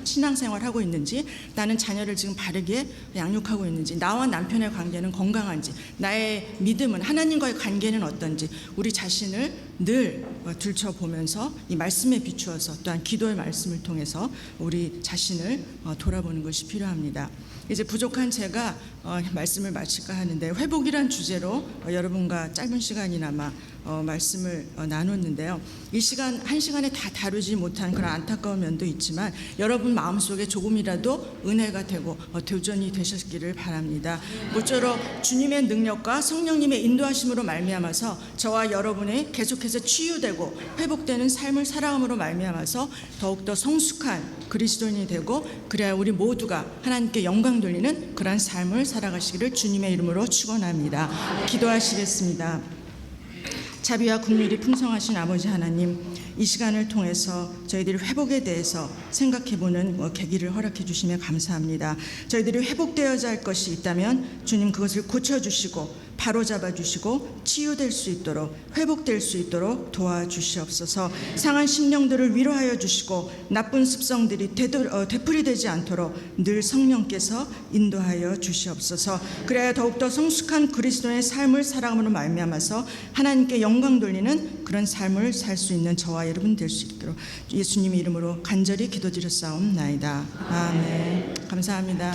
신앙생활 하고 있는지, 나는 자녀를 지금 바르게 양육하고 있는지, 나와 남편의 관계는 건강한지, 나의 믿음은 하나님과의 관계는 어떤지 우리 자신을 늘 들춰보면서 이 말씀에 비추어서 또한 기도의 말씀을 통해서 우리 자신을 돌아보는 것이 필요합니다. 이제 부족한 제가 말씀을 마칠까 하는데, 회복이란 주제로 여러분과 짧은 시간이나마 말씀을 나눴는데요. 이 시간 한 시간에 다 다루지 못한 그런 안타까운 면도 있지만 여러분 마음속에 조금이라도 은혜가 되고 도전이 되셨기를 바랍니다. 모쪼록 주님의 능력과 성령님의 인도하심으로 말미암아서 저와 여러분이 계속해서 치유되고 회복되는 삶을 살아감으로 말미암아서 더욱더 성숙한 그리스도인이 되고, 그래야 우리 모두가 하나님께 영광 돌리는 그러한 삶을 살아가시기를 주님의 이름으로 축원합니다. 기도하시겠습니다. 자비와 긍휼이 풍성하신 아버지 하나님, 이 시간을 통해서 저희들이 회복에 대해서 생각해보는 계기를 허락해 주시며 감사합니다. 저희들이 회복되어야 할 것이 있다면 주님 그것을 고쳐주시고 바로잡아 주시고 치유될 수 있도록, 회복될 수 있도록 도와주시옵소서. 상한 심령들을 위로하여 주시고 나쁜 습성들이 되풀이되지 않도록 늘 성령께서 인도하여 주시옵소서. 그래야 더욱더 성숙한 그리스도의 삶을 살아감으로 말미암아서 하나님께 영광 돌리는 그런 삶을 살 수 있는 저와 여러분 될 수 있도록 예수님 이름으로 간절히 기도드렸사옵나이다. 아멘. 감사합니다.